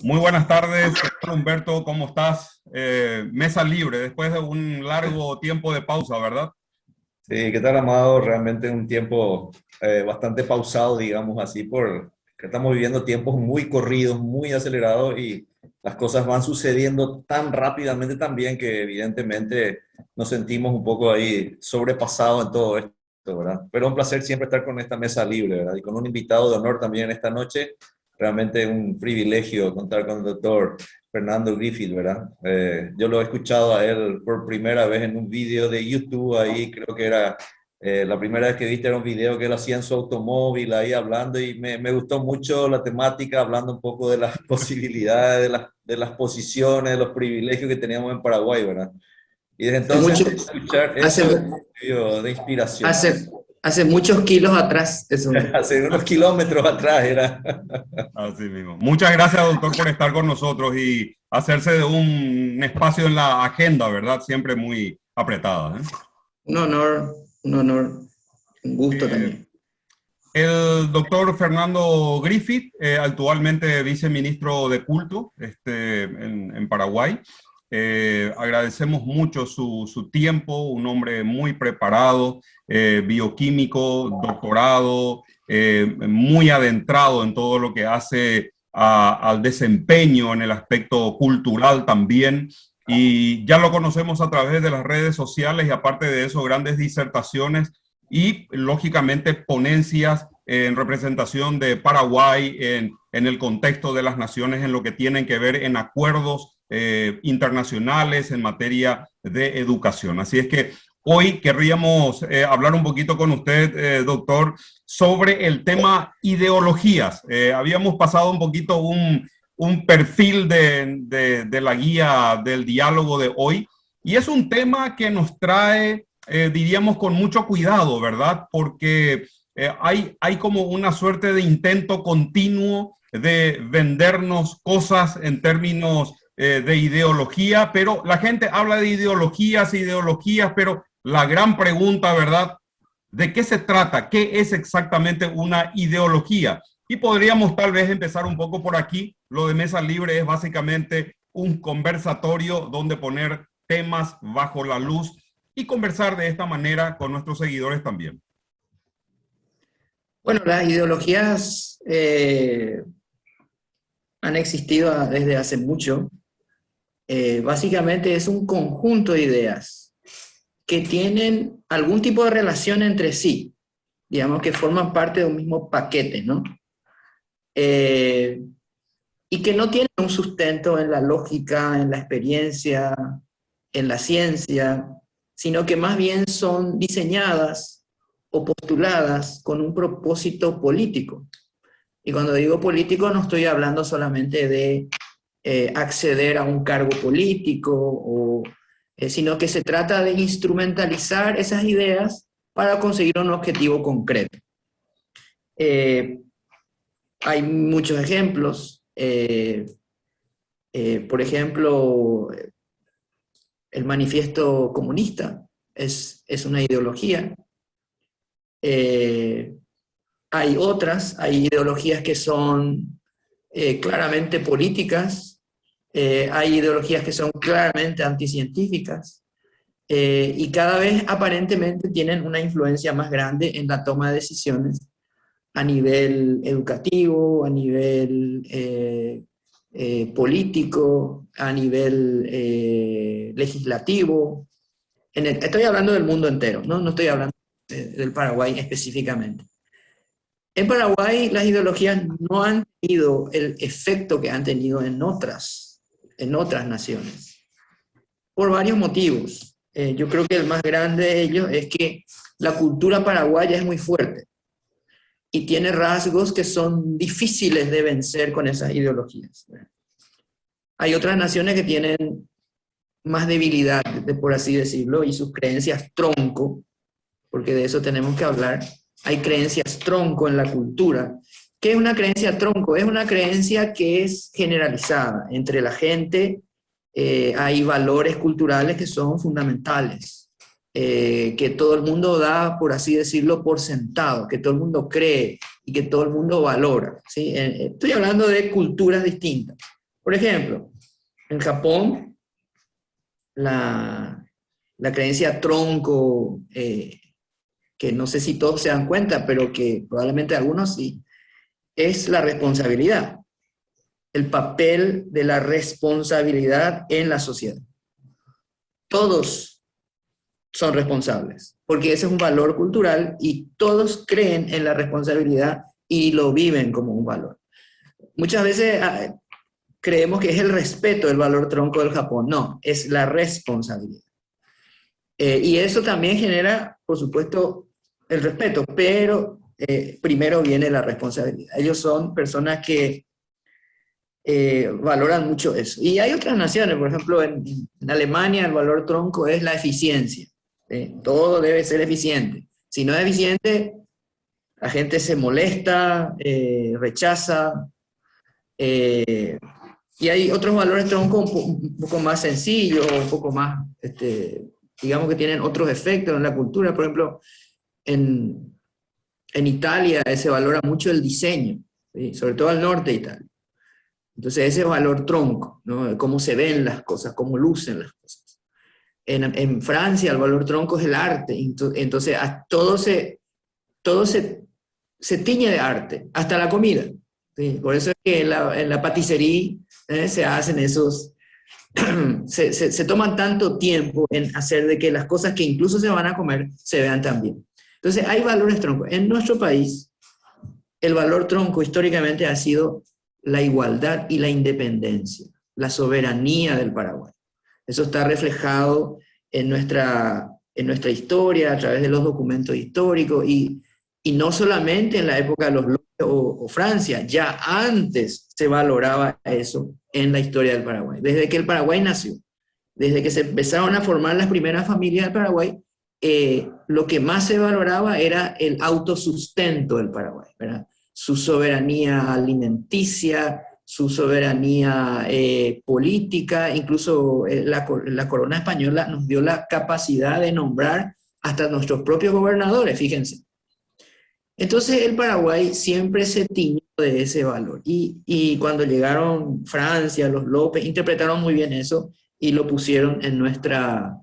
Muy buenas tardes, doctor Humberto, ¿cómo estás? Mesa libre, después de un largo tiempo de pausa, ¿verdad? Sí, ¿qué tal, Amado? Realmente un tiempo bastante pausado, digamos así, por que estamos viviendo tiempos muy corridos, muy acelerados y las cosas van sucediendo tan rápidamente también que evidentemente nos sentimos un poco ahí sobrepasados en todo esto, ¿verdad? Pero un placer siempre estar con esta mesa libre, ¿verdad? Y con un invitado de honor también esta noche. Realmente un privilegio contar con el doctor Fernando Griffith, ¿verdad? Yo lo he escuchado a él por primera vez en un video de YouTube, ahí creo que era la primera vez que viste era un video que él hacía en su automóvil ahí hablando y me gustó mucho la temática, hablando un poco de las posibilidades, de las posiciones, de los privilegios que teníamos en Paraguay, ¿verdad? Y desde Hace entonces mucho, empecé a escuchar hace, eso de inspiración. hace, hace muchos kilos atrás, eso. Hace unos kilómetros atrás era. Así mismo. Muchas gracias, doctor, por estar con nosotros y hacerse de un espacio en la agenda, ¿verdad? Siempre muy apretada, ¿eh? Un honor, un honor, un gusto Eh, también. el doctor Fernando Griffith, actualmente viceministro de Culto en Paraguay. Agradecemos mucho su tiempo, un hombre muy preparado, bioquímico, doctorado, muy adentrado en todo lo que hace al desempeño en el aspecto cultural también. Y ya lo conocemos a través de las redes sociales y aparte de eso, grandes disertaciones y lógicamente ponencias en representación de Paraguay en el contexto de las naciones en lo que tienen que ver en acuerdos internacionales en materia de educación. Así es que hoy querríamos hablar un poquito con usted, doctor, sobre el tema ideologías. Habíamos pasado un poquito un perfil de la guía del diálogo de hoy y es un tema que nos trae diríamos con mucho cuidado, ¿verdad? Porque hay como una suerte de intento continuo de vendernos cosas en términos de ideología, pero la gente habla de ideologías, pero la gran pregunta, ¿verdad? ¿De qué se trata? ¿Qué es exactamente una ideología? Y podríamos tal vez empezar un poco por aquí. Lo de Mesa Libre es básicamente un conversatorio donde poner temas bajo la luz y conversar de esta manera con nuestros seguidores también. Bueno, las ideologías han existido desde hace mucho. Básicamente es un conjunto de ideas que tienen algún tipo de relación entre sí, digamos que forman parte de un mismo paquete, ¿no? Eh, y que no tienen un sustento en la lógica, en la experiencia, en la ciencia, sino que más bien son diseñadas o postuladas con un propósito político. Y cuando digo político no estoy hablando solamente de acceder a un cargo político, sino que se trata de instrumentalizar esas ideas para conseguir un objetivo concreto. Eh, Hay muchos ejemplos. Por ejemplo, el manifiesto comunista es una ideología. Eh, hay ideologías que son claramente políticas, hay ideologías que son claramente anticientíficas, y cada vez aparentemente tienen una influencia más grande en la toma de decisiones a nivel educativo, a nivel político, a nivel legislativo. Estoy hablando del mundo entero, ¿no? No estoy hablando del Paraguay específicamente. En Paraguay las ideologías no han tenido el efecto que han tenido en otras naciones, por varios motivos. Yo creo que el más grande de ellos es que la cultura paraguaya es muy fuerte y tiene rasgos que son difíciles de vencer con esas ideologías. Hay otras naciones que tienen más debilidad, por así decirlo, y sus creencias tronco, porque de eso tenemos que hablar. Hay creencias tronco en la cultura. ¿Qué es una creencia tronco? Es una creencia que es generalizada entre la gente. Hay valores culturales que son fundamentales, que todo el mundo da, por así decirlo, por sentado, que todo el mundo cree y que todo el mundo valora, ¿sí? Estoy hablando de culturas distintas. Por ejemplo, en Japón, la creencia tronco, que no sé si todos se dan cuenta, pero que probablemente algunos sí, es la responsabilidad, el papel de la responsabilidad en la sociedad. Todos son responsables, porque ese es un valor cultural y todos creen en la responsabilidad y lo viven como un valor. Muchas veces creemos que es el respeto el valor tronco del Japón. No, es la responsabilidad. Y eso también genera, por supuesto, el respeto, pero primero viene la responsabilidad. Ellos son personas que valoran mucho eso. Y hay otras naciones, por ejemplo, en Alemania el valor tronco es la eficiencia. Todo debe ser eficiente. Si no es eficiente, la gente se molesta, rechaza. Y hay otros valores tronco un poco más sencillos, un poco más, digamos que tienen otros efectos en la cultura. Por ejemplo, en Italia se valora mucho el diseño, ¿sí? Sobre todo al norte de Italia. Entonces ese valor tronco, ¿no? Cómo se ven las cosas, cómo lucen las cosas. En Francia el valor tronco es el arte, entonces todo se tiñe de arte, hasta la comida. ¿Sí? Por eso es que en la paticería se hacen esos, se toman tanto tiempo en hacer de que las cosas que incluso se van a comer se vean tan bien. Entonces hay valores troncos. En nuestro país, el valor tronco históricamente ha sido la igualdad y la independencia, la soberanía del Paraguay. Eso está reflejado en nuestra historia, a través de los documentos históricos, y no solamente en la época de los López o Francia, ya antes se valoraba eso en la historia del Paraguay. Desde que el Paraguay nació, desde que se empezaron a formar las primeras familias del Paraguay, lo que más se valoraba era el autosustento del Paraguay, ¿verdad? Su soberanía alimenticia, su soberanía política, incluso la corona española nos dio la capacidad de nombrar hasta nuestros propios gobernadores, fíjense. Entonces el Paraguay siempre se tiñó de ese valor. Y cuando llegaron Francia, los López, interpretaron muy bien eso y lo pusieron en nuestra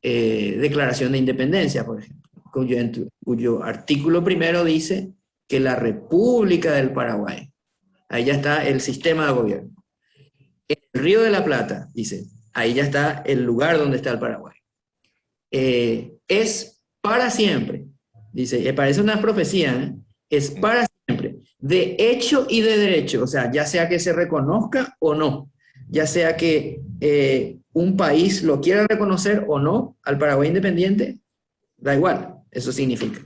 Declaración de Independencia, por ejemplo, cuyo artículo primero dice que la República del Paraguay, ahí ya está el sistema de gobierno. El Río de la Plata, dice, ahí ya está el lugar donde está el Paraguay. Es para siempre, dice, parece una profecía, es para siempre, de hecho y de derecho, o sea, ya sea que se reconozca o no, ya sea que un país lo quiera reconocer o no al Paraguay independiente, da igual, eso significa.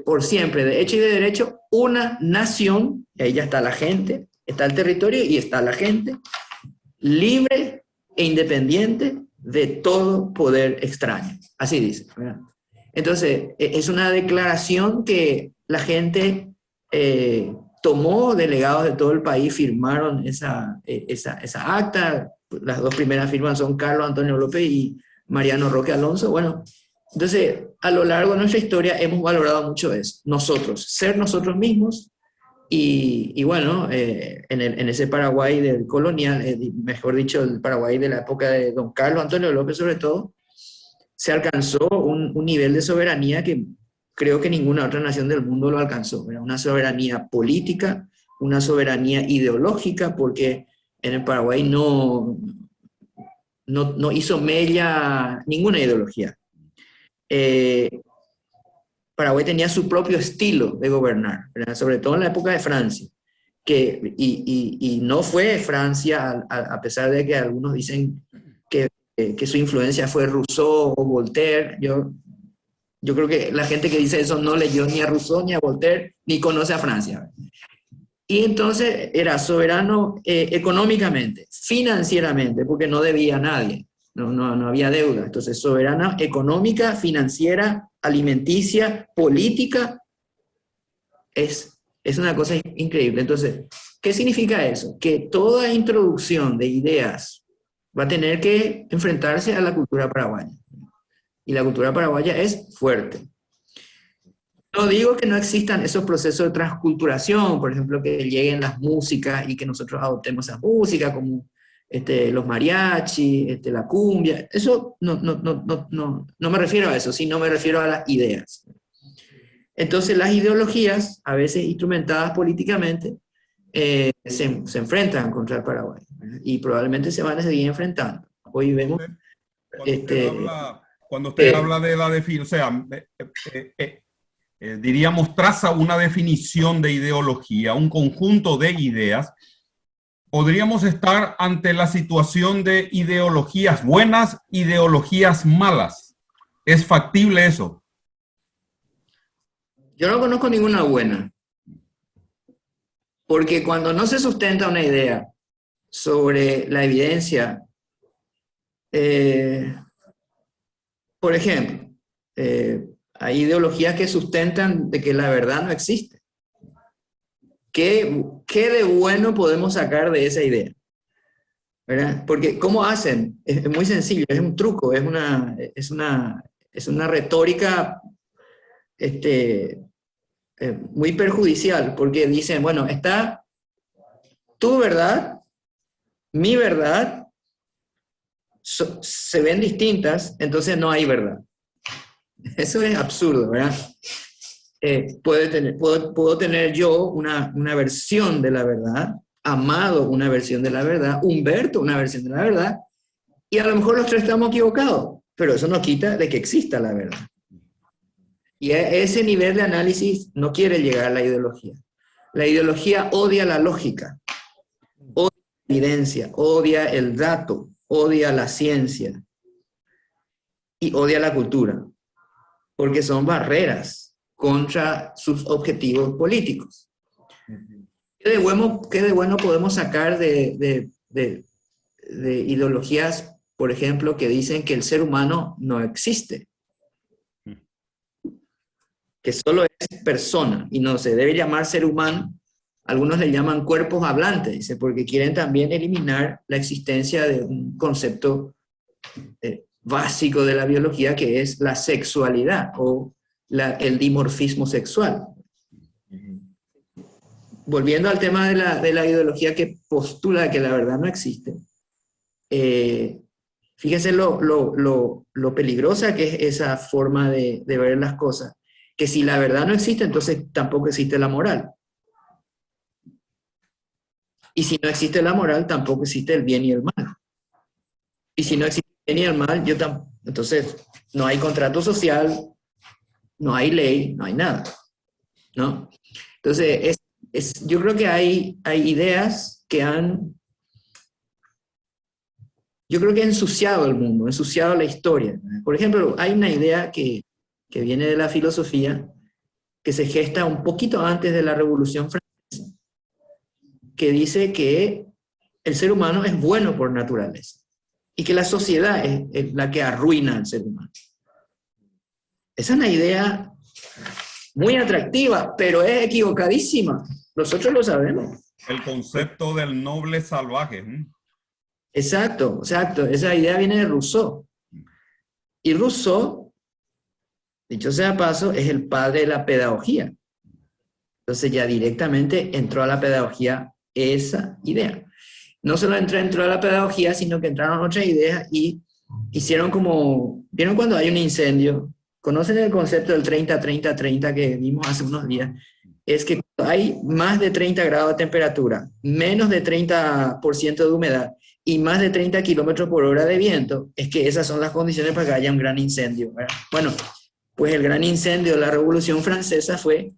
Por siempre, de hecho y de derecho, una nación, y ahí ya está la gente, está el territorio y está la gente, libre e independiente de todo poder extraño. Así dice, ¿verdad? Entonces, es una declaración que la gente tomó, delegados de todo el país firmaron esa acta. Las dos primeras firmas son Carlos Antonio López y Mariano Roque Alonso. Bueno, entonces, a lo largo de nuestra historia hemos valorado mucho eso, nosotros, ser nosotros mismos, y bueno, en ese Paraguay del colonial, mejor dicho, el Paraguay de la época de don Carlos Antonio López sobre todo, se alcanzó un nivel de soberanía que creo que ninguna otra nación del mundo lo alcanzó. Era una soberanía política, una soberanía ideológica, porque en el Paraguay no hizo mella ninguna ideología. Paraguay tenía su propio estilo de gobernar, ¿verdad? Sobre todo en la época de Francia, y no fue Francia, a pesar de que algunos dicen que su influencia fue Rousseau o Voltaire. Yo creo que la gente que dice eso no leyó ni a Rousseau ni a Voltaire, ni conoce a Francia. Y entonces era soberano económicamente, financieramente, porque no debía a nadie. No había deuda. Entonces, soberana económica, financiera, alimenticia, política, es una cosa increíble. Entonces, ¿qué significa eso? Que toda introducción de ideas va a tener que enfrentarse a la cultura paraguaya. Y la cultura paraguaya es fuerte. No digo que no existan esos procesos de transculturación, por ejemplo, que lleguen las músicas y que nosotros adoptemos esa música, como los mariachi, la cumbia. Eso no me refiero a eso, sino me refiero a las ideas. Entonces las ideologías, a veces instrumentadas políticamente, se enfrentan contra el Paraguay, ¿verdad? Y probablemente se van a seguir enfrentando. Hoy vemos... Cuando usted habla de la definición, o sea, diríamos, traza una definición de ideología, un conjunto de ideas, podríamos estar ante la situación de ideologías buenas, ideologías malas. ¿Es factible eso? Yo no conozco ninguna buena. Porque cuando no se sustenta una idea sobre la evidencia, por ejemplo, hay ideologías que sustentan de que la verdad no existe. ¿Qué de bueno podemos sacar de esa idea? ¿Verdad? Porque ¿cómo hacen? Es muy sencillo, es un truco, es una retórica muy perjudicial, porque dicen, bueno, está tu verdad, mi verdad, se ven distintas, entonces no hay verdad. Eso es absurdo, ¿verdad? Puedo tener yo una versión de la verdad, Amado una versión de la verdad, Humberto una versión de la verdad, y a lo mejor los tres estamos equivocados, pero eso no quita de que exista la verdad. Y a ese nivel de análisis no quiere llegar a la ideología. La ideología odia la lógica, odia la evidencia, odia el dato, odia la ciencia y odia la cultura, porque son barreras contra sus objetivos políticos. ¿Qué de bueno podemos sacar de ideologías, por ejemplo, que dicen que el ser humano no existe? Que solo es persona y no se debe llamar ser humano. Algunos le llaman cuerpos hablantes, dice, porque quieren también eliminar la existencia de un concepto básico de la biología, que es la sexualidad o el dimorfismo sexual. Volviendo al tema de la ideología que postula que la verdad no existe, fíjense lo peligrosa que es esa forma de ver las cosas, que si la verdad no existe, entonces tampoco existe la moral. Y si no existe la moral, tampoco existe el bien y el mal. Y si no existe el bien y el mal, entonces no hay contrato social, no hay ley, no hay nada, ¿no? Entonces, yo creo que hay ideas que yo creo que han ensuciado el mundo, ensuciado la historia. Por ejemplo, hay una idea que viene de la filosofía, que se gesta un poquito antes de la Revolución Francesa, que dice que el ser humano es bueno por naturaleza y que la sociedad es la que arruina al ser humano. Esa es una idea muy atractiva, pero es equivocadísima. Nosotros lo sabemos. El concepto del noble salvaje. Exacto, exacto. Esa idea viene de Rousseau. Y Rousseau, dicho sea paso, es el padre de la pedagogía. Entonces ya directamente entró a la pedagogía esa idea. No solo entró a la pedagogía, sino que entraron otras ideas y hicieron como... ¿Vieron cuando hay un incendio? ¿Conocen el concepto del 30-30-30 que vimos hace unos días? Es que cuando hay más de 30 grados de temperatura, menos de 30% de humedad y más de 30 kilómetros por hora de viento, es que esas son las condiciones para que haya un gran incendio, ¿verdad? Bueno, pues el gran incendio de la Revolución Francesa fue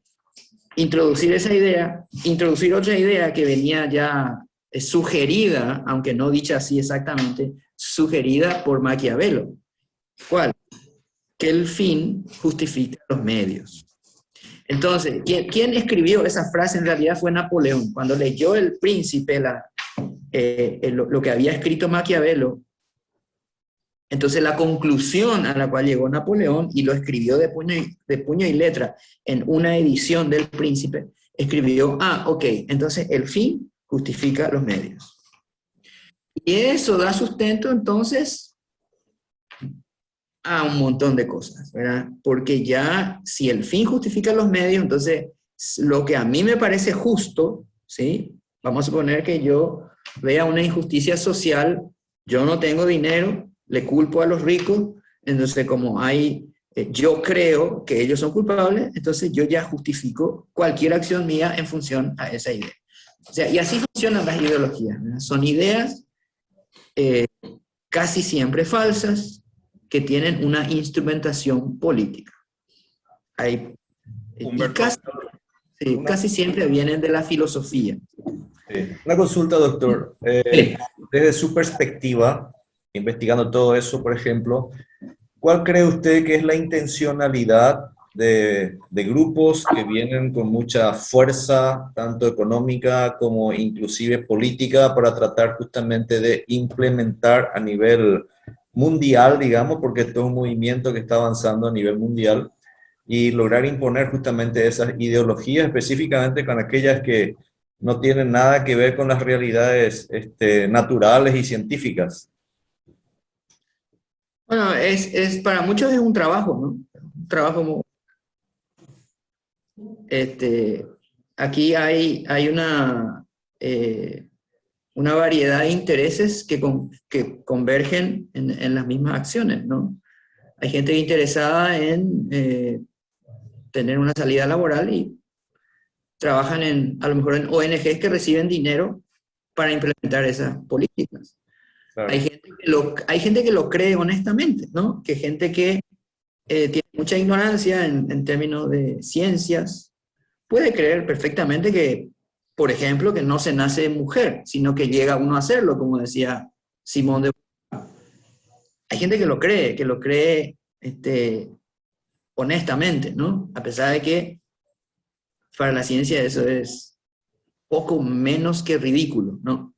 introducir esa idea, introducir otra idea que venía ya sugerida, aunque no dicha así exactamente, sugerida por Maquiavelo. ¿Cuál? Que el fin justifica los medios. Entonces, ¿quién escribió esa frase? En realidad fue Napoleón. Cuando leyó El Príncipe, lo que había escrito Maquiavelo, entonces la conclusión a la cual llegó Napoleón, y lo escribió de puño y letra en una edición del Príncipe, escribió, ok, entonces el fin justifica los medios. Y eso da sustento entonces a un montón de cosas, ¿verdad? Porque ya si el fin justifica los medios, entonces lo que a mí me parece justo, ¿sí? Vamos a suponer que yo vea una injusticia social, yo no tengo dinero, le culpo a los ricos, entonces como yo creo que ellos son culpables, entonces yo ya justifico cualquier acción mía en función a esa idea. O sea, y así funcionan las ideologías, ¿verdad? Son ideas casi siempre falsas que tienen una instrumentación política. Casi siempre vienen de la filosofía. Sí. Una consulta, doctor. Sí. Desde su perspectiva, investigando todo eso, por ejemplo, ¿cuál cree usted que es la intencionalidad de grupos que vienen con mucha fuerza, tanto económica como inclusive política, para tratar justamente de implementar a nivel mundial, digamos, porque esto es un movimiento que está avanzando a nivel mundial, y lograr imponer justamente esas ideologías, específicamente con aquellas que no tienen nada que ver con las realidades naturales y científicas? Bueno, para muchos es un trabajo, ¿no? Un trabajo. Aquí hay una variedad de intereses que convergen en las mismas acciones, ¿no? Hay gente interesada en tener una salida laboral y trabajan a lo mejor en ONGs que reciben dinero para implementar esas políticas. Claro. Hay gente que lo cree honestamente, ¿no? Que gente que tiene mucha ignorancia en términos de ciencias puede creer perfectamente que, por ejemplo, que no se nace mujer, sino que llega uno a hacerlo, como decía Simón de Beauvoir. Hay gente que lo cree honestamente, ¿no? A pesar de que para la ciencia eso es poco menos que ridículo, ¿no?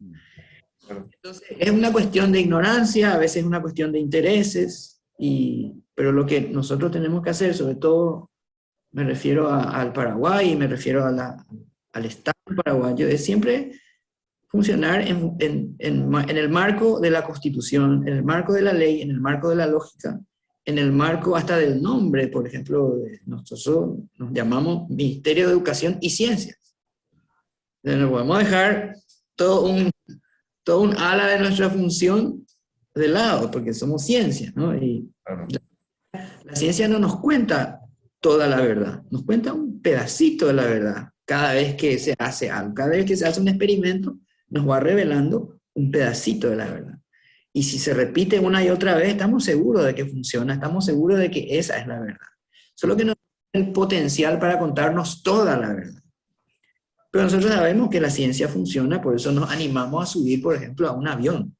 Entonces, es una cuestión de ignorancia, a veces es una cuestión de intereses, pero lo que nosotros tenemos que hacer, sobre todo me refiero al Paraguay, me refiero al Estado paraguayo, es siempre funcionar en el marco de la Constitución, en el marco de la ley, en el marco de la lógica, en el marco hasta del nombre. Por ejemplo, nosotros nos llamamos Ministerio de Educación y Ciencias. Entonces, no podemos dejar todo un ala de nuestra función de lado, porque somos ciencia, ¿no? Y la ciencia no nos cuenta toda la verdad, nos cuenta un pedacito de la verdad. Cada vez que se hace algo, cada vez que se hace un experimento, nos va revelando un pedacito de la verdad. Y si se repite una y otra vez, estamos seguros de que funciona, estamos seguros de que esa es la verdad. Solo que no tiene el potencial para contarnos toda la verdad. Pero nosotros sabemos que la ciencia funciona, por eso nos animamos a subir, por ejemplo, a un avión.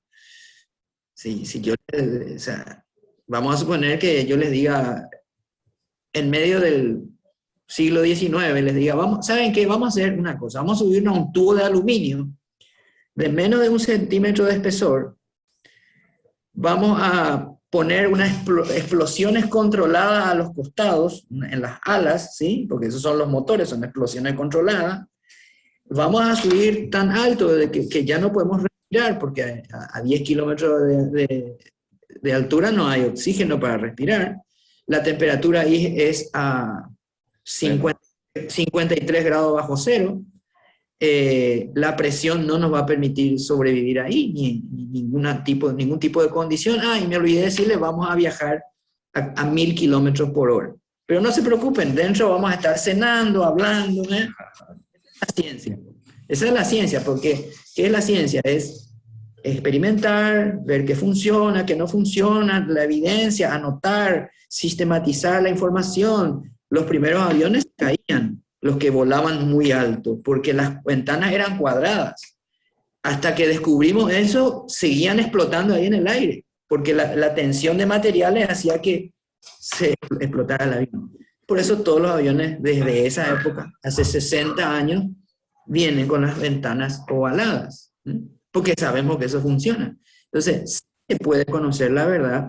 Vamos a suponer que yo les diga, en medio del siglo XIX, les diga, ¿saben qué? Vamos a hacer una cosa, vamos a subirnos a un tubo de aluminio de menos de 1 centímetro de espesor, vamos a poner unas explosiones controladas a los costados, en las alas, ¿sí? Porque esos son los motores, son explosiones controladas. Vamos a subir tan alto que ya no podemos respirar, porque a 10 kilómetros de altura no hay oxígeno para respirar. La temperatura ahí es a 53 grados bajo cero. La presión no nos va a permitir sobrevivir ahí, ni ningún tipo de condición. Y me olvidé decirle, vamos a viajar a 1000 kilómetros por hora. Pero no se preocupen, dentro vamos a estar cenando, hablando, ¿eh? La ciencia. Esa es la ciencia, porque ¿qué es la ciencia? Es experimentar, ver qué funciona, qué no funciona, la evidencia, anotar, sistematizar la información. Los primeros aviones caían, los que volaban muy alto, porque las ventanas eran cuadradas. Hasta que descubrimos eso, seguían explotando ahí en el aire, porque la tensión de materiales hacía que se explotara el avión. Por eso todos los aviones desde esa época, hace 60 años, vienen con las ventanas ovaladas, ¿eh? Porque sabemos que eso funciona. Entonces, se puede conocer la verdad,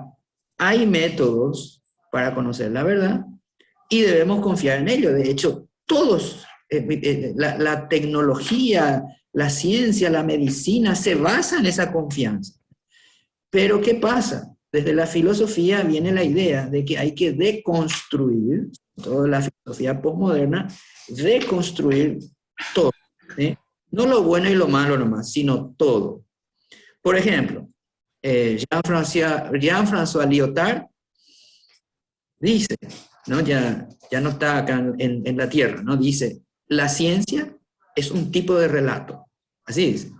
hay métodos para conocer la verdad y debemos confiar en ello. De hecho, todos, la tecnología, la ciencia, la medicina, se basa en esa confianza. Pero ¿qué pasa? desde la filosofía viene la idea de que hay que deconstruir, toda la filosofía postmoderna, deconstruir todo, ¿sí? No lo bueno y lo malo nomás, sino todo. Por ejemplo, Jean-François Lyotard dice, ¿no? Ya no está acá en la Tierra, ¿no? Dice, la ciencia es un tipo de relato. Así dice.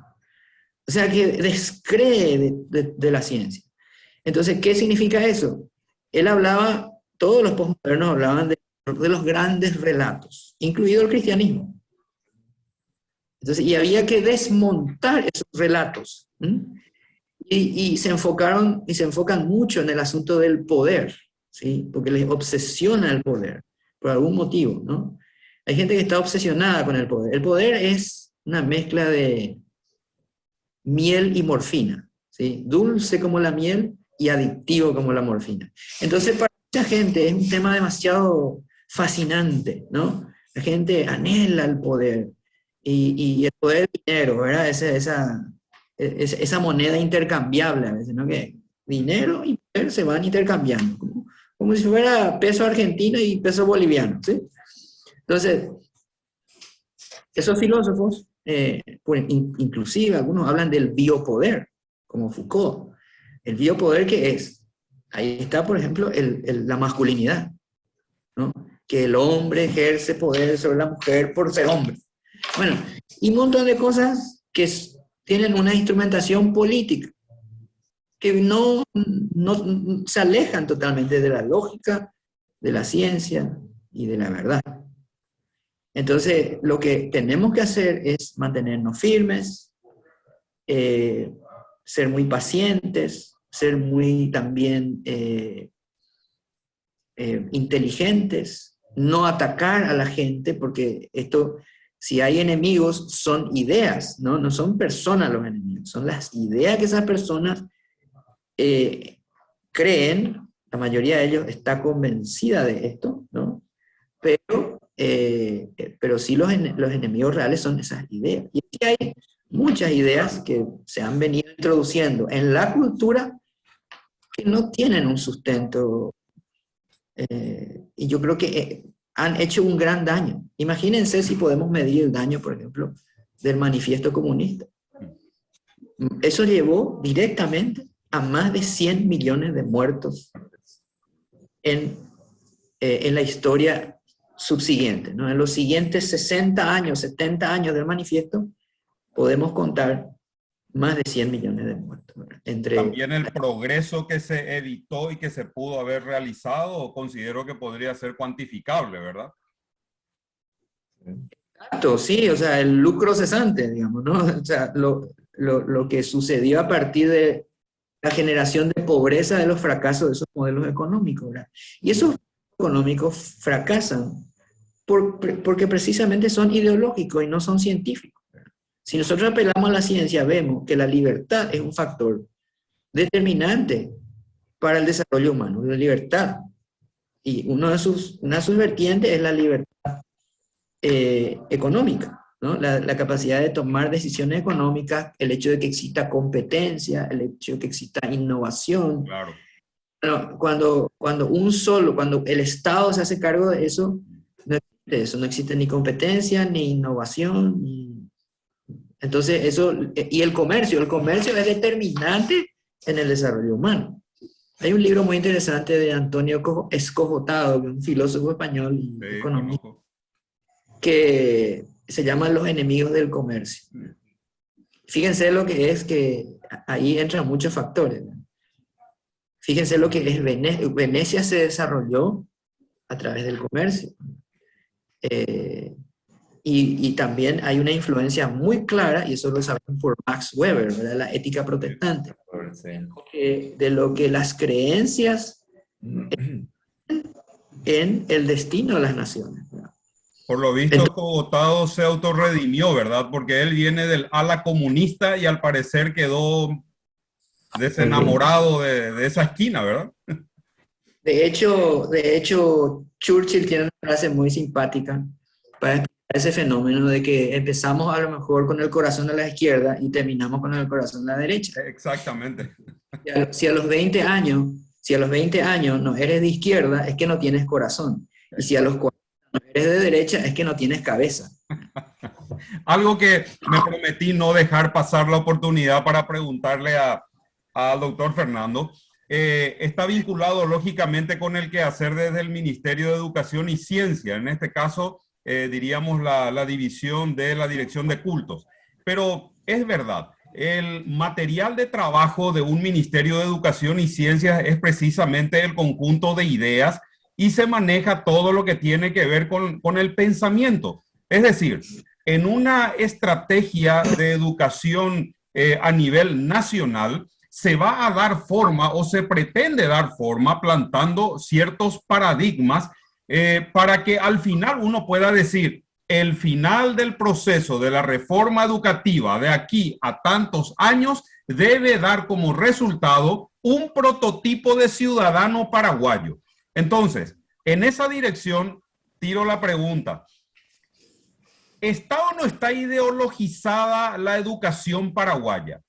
O sea, que descree de la ciencia. Entonces, ¿qué significa eso? Él hablaba, todos los postmodernos hablaban de los grandes relatos, incluido el cristianismo. Entonces, y había que desmontar esos relatos. Y se enfocan mucho en el asunto del poder, ¿sí? Porque les obsesiona el poder, por algún motivo, ¿no? Hay gente que está obsesionada con el poder. El poder es una mezcla de miel y morfina, ¿sí? Dulce como la miel y adictivo como la morfina. Entonces, para mucha gente es un tema demasiado fascinante, ¿no? La gente anhela el poder y el poder del dinero, ¿verdad? Esa moneda intercambiable a veces, ¿no? Que dinero y poder se van intercambiando, como si fuera peso argentino y peso boliviano, ¿sí? Entonces, esos filósofos, inclusive algunos hablan del biopoder, como Foucault. El biopoder, ¿qué es? Ahí está, por ejemplo, la masculinidad, ¿no? Que el hombre ejerce poder sobre la mujer por ser hombre. Bueno, y un montón de cosas que tienen una instrumentación política, que no se alejan totalmente de la lógica, de la ciencia y de la verdad. Entonces, lo que tenemos que hacer es mantenernos firmes, ser muy pacientes, ser muy también inteligentes, no atacar a la gente, porque esto, si hay enemigos, son ideas, ¿no? No son personas los enemigos, son las ideas que esas personas creen, la mayoría de ellos está convencida de esto, ¿no? Pero sí los enemigos reales son esas ideas. Y aquí hay muchas ideas que se han venido introduciendo en la cultura que no tienen un sustento, y yo creo que han hecho un gran daño. Imagínense si podemos medir el daño, por ejemplo, del manifiesto comunista. Eso llevó directamente a más de 100 millones de muertos en la historia subsiguiente, ¿no? En los siguientes 60 años, 70 años del manifiesto, podemos contar más de 100 millones de muertos. También el progreso que se evitó y que se pudo haber realizado, considero que podría ser cuantificable, ¿verdad? Exacto, sí, o sea, el lucro cesante, digamos, ¿no? O sea, lo que sucedió a partir de la generación de pobreza de los fracasos de esos modelos económicos, ¿verdad? Y esos económicos fracasan porque precisamente son ideológicos y no son científicos. Si nosotros apelamos a la ciencia, vemos que la libertad es un factor determinante para el desarrollo humano, la libertad. Y una de sus vertientes es la libertad económica, ¿no? La capacidad de tomar decisiones económicas, el hecho de que exista competencia, el hecho de que exista innovación. Claro. Bueno, cuando el Estado se hace cargo de eso, no existe ni competencia, ni innovación, entonces eso, y el comercio es determinante en el desarrollo humano. Hay un libro muy interesante de Antonio Escojotado, un filósofo español y economista, que se llama Los enemigos del comercio. Fíjense lo que es, que ahí entran muchos factores, ¿no? Fíjense lo que es Venecia se desarrolló a través del comercio. Y también hay una influencia muy clara, y eso lo sabemos por Max Weber, ¿verdad? La ética protestante, de lo que las creencias en el destino de las naciones, ¿verdad? Por lo visto, Escogotado se autorredimió, ¿verdad? Porque él viene del ala comunista y al parecer quedó desenamorado de esa esquina, ¿verdad? De hecho, Churchill tiene una frase muy simpática para explicar ese fenómeno de que empezamos a lo mejor con el corazón a la izquierda y terminamos con el corazón a la derecha. Exactamente. Si a los 20 años, si a los 20 años no eres de izquierda, es que no tienes corazón. Y si a los 40 no eres de derecha, es que no tienes cabeza. Algo que me prometí no dejar pasar la oportunidad para preguntarle al doctor Fernando, está vinculado lógicamente con el quehacer desde el Ministerio de Educación y Ciencia, en este caso diríamos la división de la Dirección de Cultos. Pero es verdad, el material de trabajo de un Ministerio de Educación y Ciencias es precisamente el conjunto de ideas y se maneja todo lo que tiene que ver con el pensamiento. Es decir, en una estrategia de educación a nivel nacional, se va a dar forma o se pretende dar forma plantando ciertos paradigmas para que al final uno pueda decir, el final del proceso de la reforma educativa de aquí a tantos años debe dar como resultado un prototipo de ciudadano paraguayo. Entonces, en esa dirección, tiro la pregunta. ¿Está o no está ideologizada la educación paraguaya?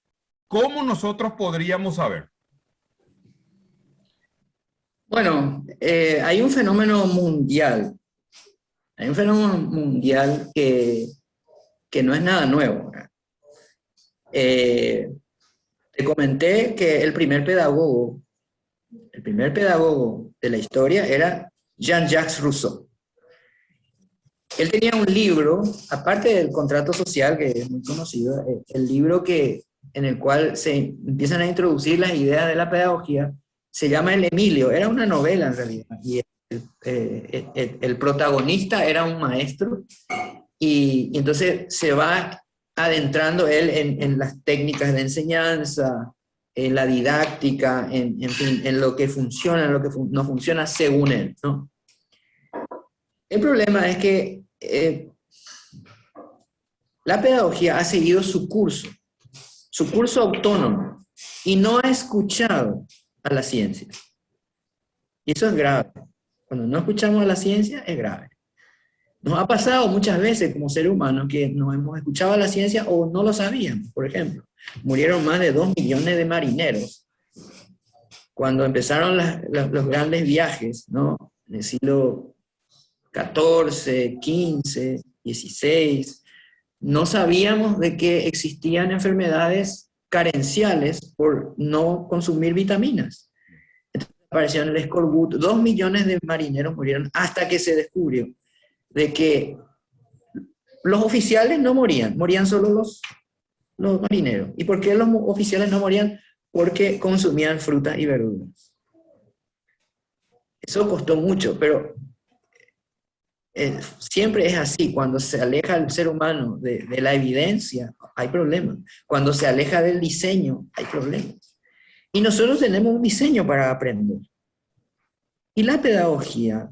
¿Cómo nosotros podríamos saber? Bueno, hay un fenómeno mundial. Hay un fenómeno mundial que no es nada nuevo. Te comenté que el primer pedagogo de la historia era Jean-Jacques Rousseau. Él tenía un libro, aparte del contrato social, que es muy conocido, el libro en el cual se empiezan a introducir las ideas de la pedagogía, se llama El Emilio, era una novela en realidad, y el protagonista era un maestro, y entonces se va adentrando él en las técnicas de enseñanza, en la didáctica, en fin, en lo que funciona, en lo que no funciona según él, ¿no? El problema es que la pedagogía ha seguido su curso autónomo, y no ha escuchado a la ciencia. Y eso es grave. Cuando no escuchamos a la ciencia, es grave. Nos ha pasado muchas veces como seres humanos que no hemos escuchado a la ciencia o no lo sabíamos. Por ejemplo, murieron más de 2 millones de marineros cuando empezaron los grandes viajes, ¿no? En el siglo XIV, XV, XVI. No sabíamos de que existían enfermedades carenciales por no consumir vitaminas. Entonces apareció el escorbuto. 2 millones de marineros murieron hasta que se descubrió de que los oficiales no morían, morían solo los marineros. ¿Y por qué los oficiales no morían? Porque consumían frutas y verduras. Eso costó mucho, pero siempre es así. Cuando se aleja el ser humano de la evidencia, hay problemas. Cuando se aleja del diseño, hay problemas. Y nosotros tenemos un diseño para aprender. Y la pedagogía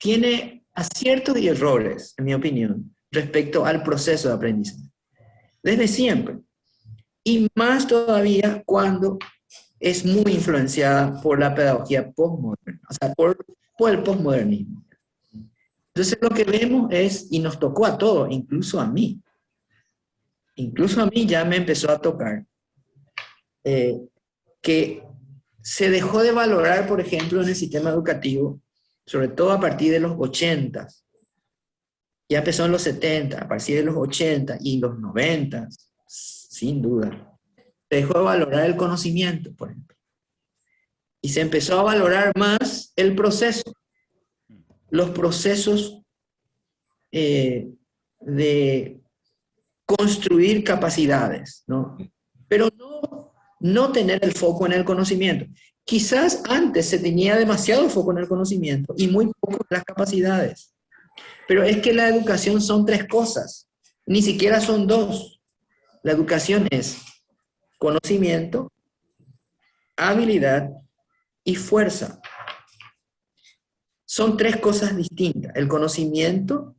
tiene aciertos y errores, en mi opinión, respecto al proceso de aprendizaje. Desde siempre. Y más todavía cuando es muy influenciada por la pedagogía postmoderna, o sea, por el postmodernismo. Entonces lo que vemos es, y nos tocó a todos, incluso a mí ya me empezó a tocar, que se dejó de valorar, por ejemplo, en el sistema educativo, sobre todo a partir de los 80, ya empezó en los 70, a partir de los 80 y los 90, sin duda, se dejó de valorar el conocimiento, por ejemplo. Y se empezó a valorar más el proceso, los procesos de construir capacidades, ¿no? Pero no tener el foco en el conocimiento. Quizás antes se tenía demasiado foco en el conocimiento y muy poco en las capacidades. Pero es que la educación son 3 cosas, ni siquiera son 2. La educación es conocimiento, habilidad y fuerza. Son 3 cosas distintas. El conocimiento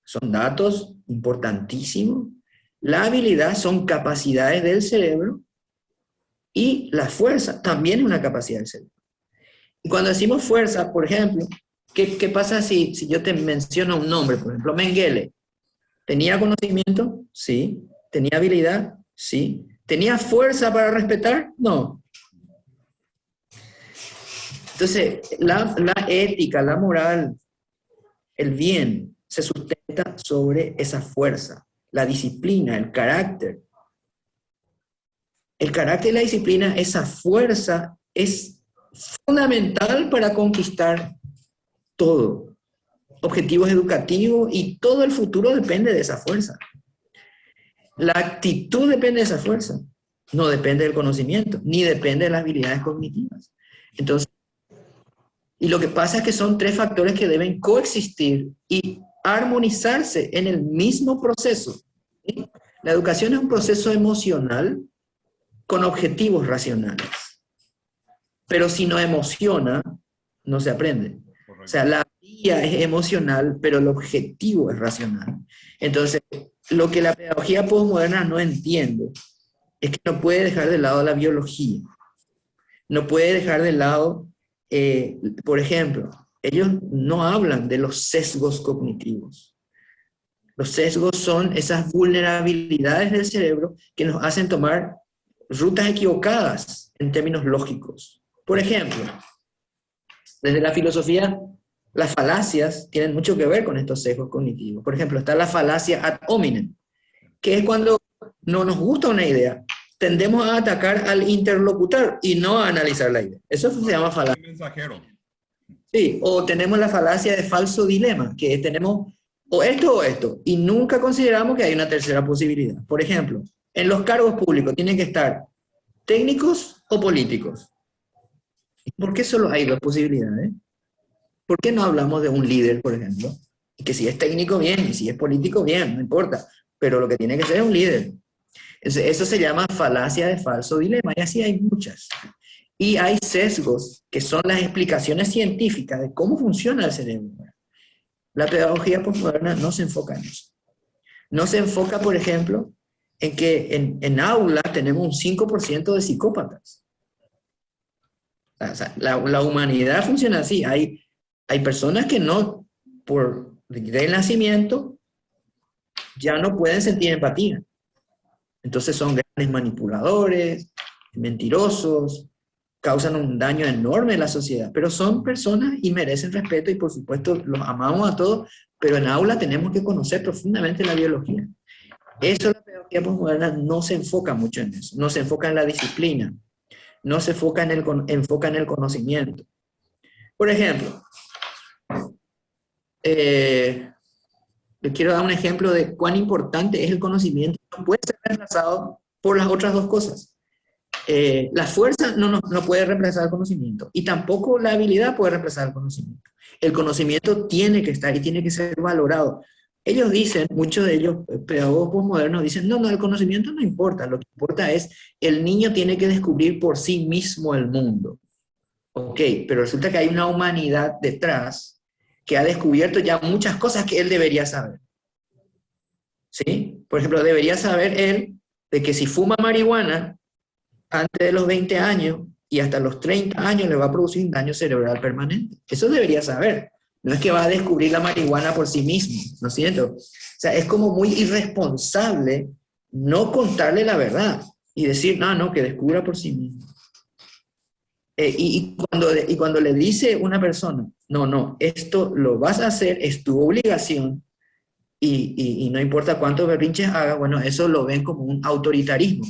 son datos importantísimos. La habilidad son capacidades del cerebro. Y la fuerza también es una capacidad del cerebro. Y cuando decimos fuerza, por ejemplo, ¿qué pasa si yo te menciono un nombre? Por ejemplo, Mengele. ¿Tenía conocimiento? Sí. ¿Tenía habilidad? Sí. ¿Tenía fuerza para respetar? No. Entonces, la ética, la moral, el bien, se sustenta sobre esa fuerza, la disciplina, el carácter. El carácter y la disciplina, esa fuerza es fundamental para conquistar todo. Objetivos educativos y todo el futuro depende de esa fuerza. La actitud depende de esa fuerza. No depende del conocimiento, ni depende de las habilidades cognitivas. Entonces, y lo que pasa es que son tres factores que deben coexistir y armonizarse en el mismo proceso. ¿Sí? La educación es un proceso emocional con objetivos racionales. Pero si no emociona, no se aprende. Correcto. O sea, la vía es emocional, pero el objetivo es racional. Entonces, lo que la pedagogía postmoderna no entiende es que no puede dejar de lado la biología. No puede dejar de lado, por ejemplo, ellos no hablan de los sesgos cognitivos. Los sesgos son esas vulnerabilidades del cerebro que nos hacen tomar rutas equivocadas en términos lógicos. Por ejemplo, desde la filosofía, las falacias tienen mucho que ver con estos sesgos cognitivos. Por ejemplo, está la falacia ad hominem, que es cuando no nos gusta una idea, tendemos a atacar al interlocutor y no a analizar la idea. Eso se llama falacia. Mensajero. Sí, o tenemos la falacia de falso dilema, que tenemos o esto, y nunca consideramos que hay una tercera posibilidad. Por ejemplo, en los cargos públicos tienen que estar técnicos o políticos. ¿Por qué solo hay dos posibilidades? ¿Por qué no hablamos de un líder, por ejemplo? Y que si es técnico, bien, y si es político, bien, no importa. Pero lo que tiene que ser es un líder. Eso se llama falacia de falso dilema, y así hay muchas. Y hay sesgos, que son las explicaciones científicas de cómo funciona el cerebro. La pedagogía postmoderna no se enfoca en eso. No se enfoca, por ejemplo, en que en aulas tenemos un 5% de psicópatas. O sea, la humanidad funciona así. Hay personas que no, por del nacimiento, ya no pueden sentir empatía. Entonces son grandes manipuladores, mentirosos, causan un daño enorme en la sociedad, pero son personas y merecen respeto y por supuesto los amamos a todos, pero en aula tenemos que conocer profundamente la biología. Eso la pedagogía postmoderna no se enfoca mucho en eso, no se enfoca en la disciplina, no se enfoca en el conocimiento. Por ejemplo, le quiero dar un ejemplo de cuán importante es el conocimiento. No puede ser reemplazado por las otras dos cosas. La fuerza no puede reemplazar el conocimiento y tampoco la habilidad puede reemplazar el conocimiento. El conocimiento tiene que estar y tiene que ser valorado. Ellos dicen, muchos de ellos, pedagogos postmodernos, dicen, no, el conocimiento no importa, lo que importa es el niño tiene que descubrir por sí mismo el mundo. Ok, pero resulta que hay una humanidad detrás que ha descubierto ya muchas cosas que él debería saber. ¿Sí? Por ejemplo, debería saber él de que si fuma marihuana antes de los 20 años y hasta los 30 años le va a producir un daño cerebral permanente. Eso debería saber. No es que va a descubrir la marihuana por sí mismo, ¿no es cierto? O sea, es como muy irresponsable no contarle la verdad y decir, no, que descubra por sí mismo. Y cuando le dice una persona, no, esto lo vas a hacer, es tu obligación, y no importa cuántos berrinches hagas, bueno, eso lo ven como un autoritarismo.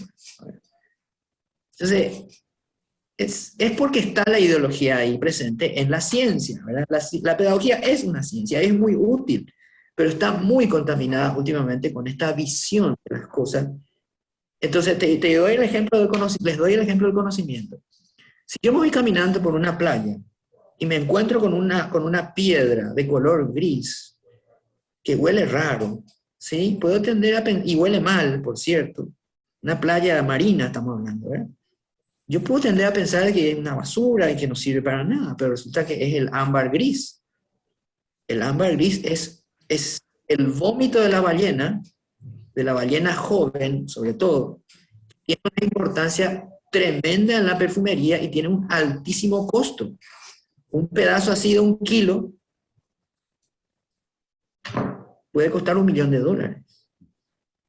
Entonces, es porque está la ideología ahí presente en la ciencia, ¿verdad? La pedagogía es una ciencia, es muy útil, pero está muy contaminada últimamente con esta visión de las cosas. Entonces, les doy el ejemplo del conocimiento. Si yo me voy caminando por una playa y me encuentro con una piedra de color gris que huele raro, ¿sí? Puedo tender a pensar, y huele mal, por cierto, una playa marina estamos hablando, ¿verdad? Yo puedo tender a pensar que es una basura y que no sirve para nada, pero resulta que es el ámbar gris. El ámbar gris es el vómito de la ballena joven, sobre todo. Tiene una importancia tremenda en la perfumería y tiene un altísimo costo. Un pedazo así de 1 kilo puede costar $1 millón.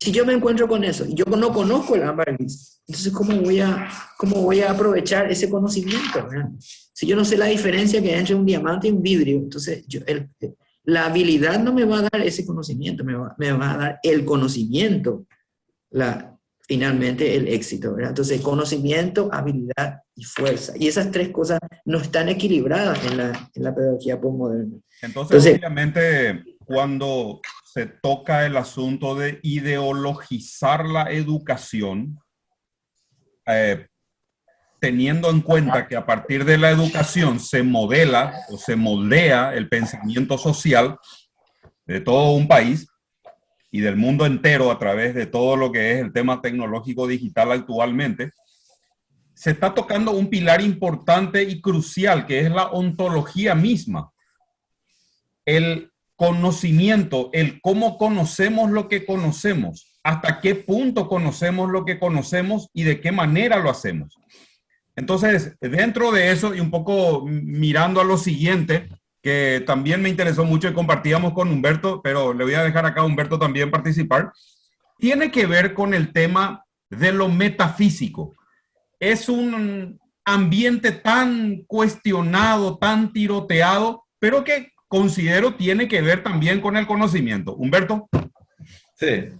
Si yo me encuentro con eso, y yo no conozco el ámbar gris, entonces ¿cómo voy a aprovechar ese conocimiento, ¿verdad? Si yo no sé la diferencia que hay entre un diamante y un vidrio, entonces la habilidad no me va a dar ese conocimiento, me va a dar el conocimiento, finalmente el éxito, ¿verdad? Entonces, conocimiento, habilidad y fuerza. Y esas tres cosas no están equilibradas en la pedagogía postmoderna. Entonces, obviamente, cuando se toca el asunto de ideologizar la educación, teniendo en cuenta que a partir de la educación se modela o se moldea el pensamiento social de todo un país y del mundo entero a través de todo lo que es el tema tecnológico digital actualmente, se está tocando un pilar importante y crucial que es la ontología misma. El conocimiento, el cómo conocemos lo que conocemos, hasta qué punto conocemos lo que conocemos y de qué manera lo hacemos. Entonces, dentro de eso y un poco mirando a lo siguiente, que también me interesó mucho y compartíamos con Humberto, pero le voy a dejar acá a Humberto también participar, tiene que ver con el tema de lo metafísico. Es un ambiente tan cuestionado, tan tiroteado, pero que considero tiene que ver también con el conocimiento. Humberto. Sí.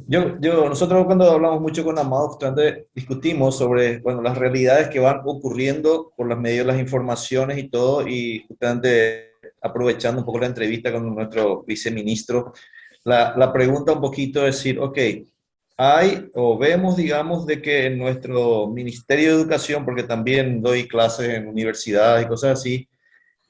Nosotros cuando hablamos mucho con Amado, justamente discutimos sobre, bueno, las realidades que van ocurriendo por las medios de las informaciones y todo, y justamente aprovechando un poco la entrevista con nuestro viceministro, la pregunta un poquito es decir, ok, vemos, digamos, de que en nuestro Ministerio de Educación, porque también doy clases en universidades y cosas así,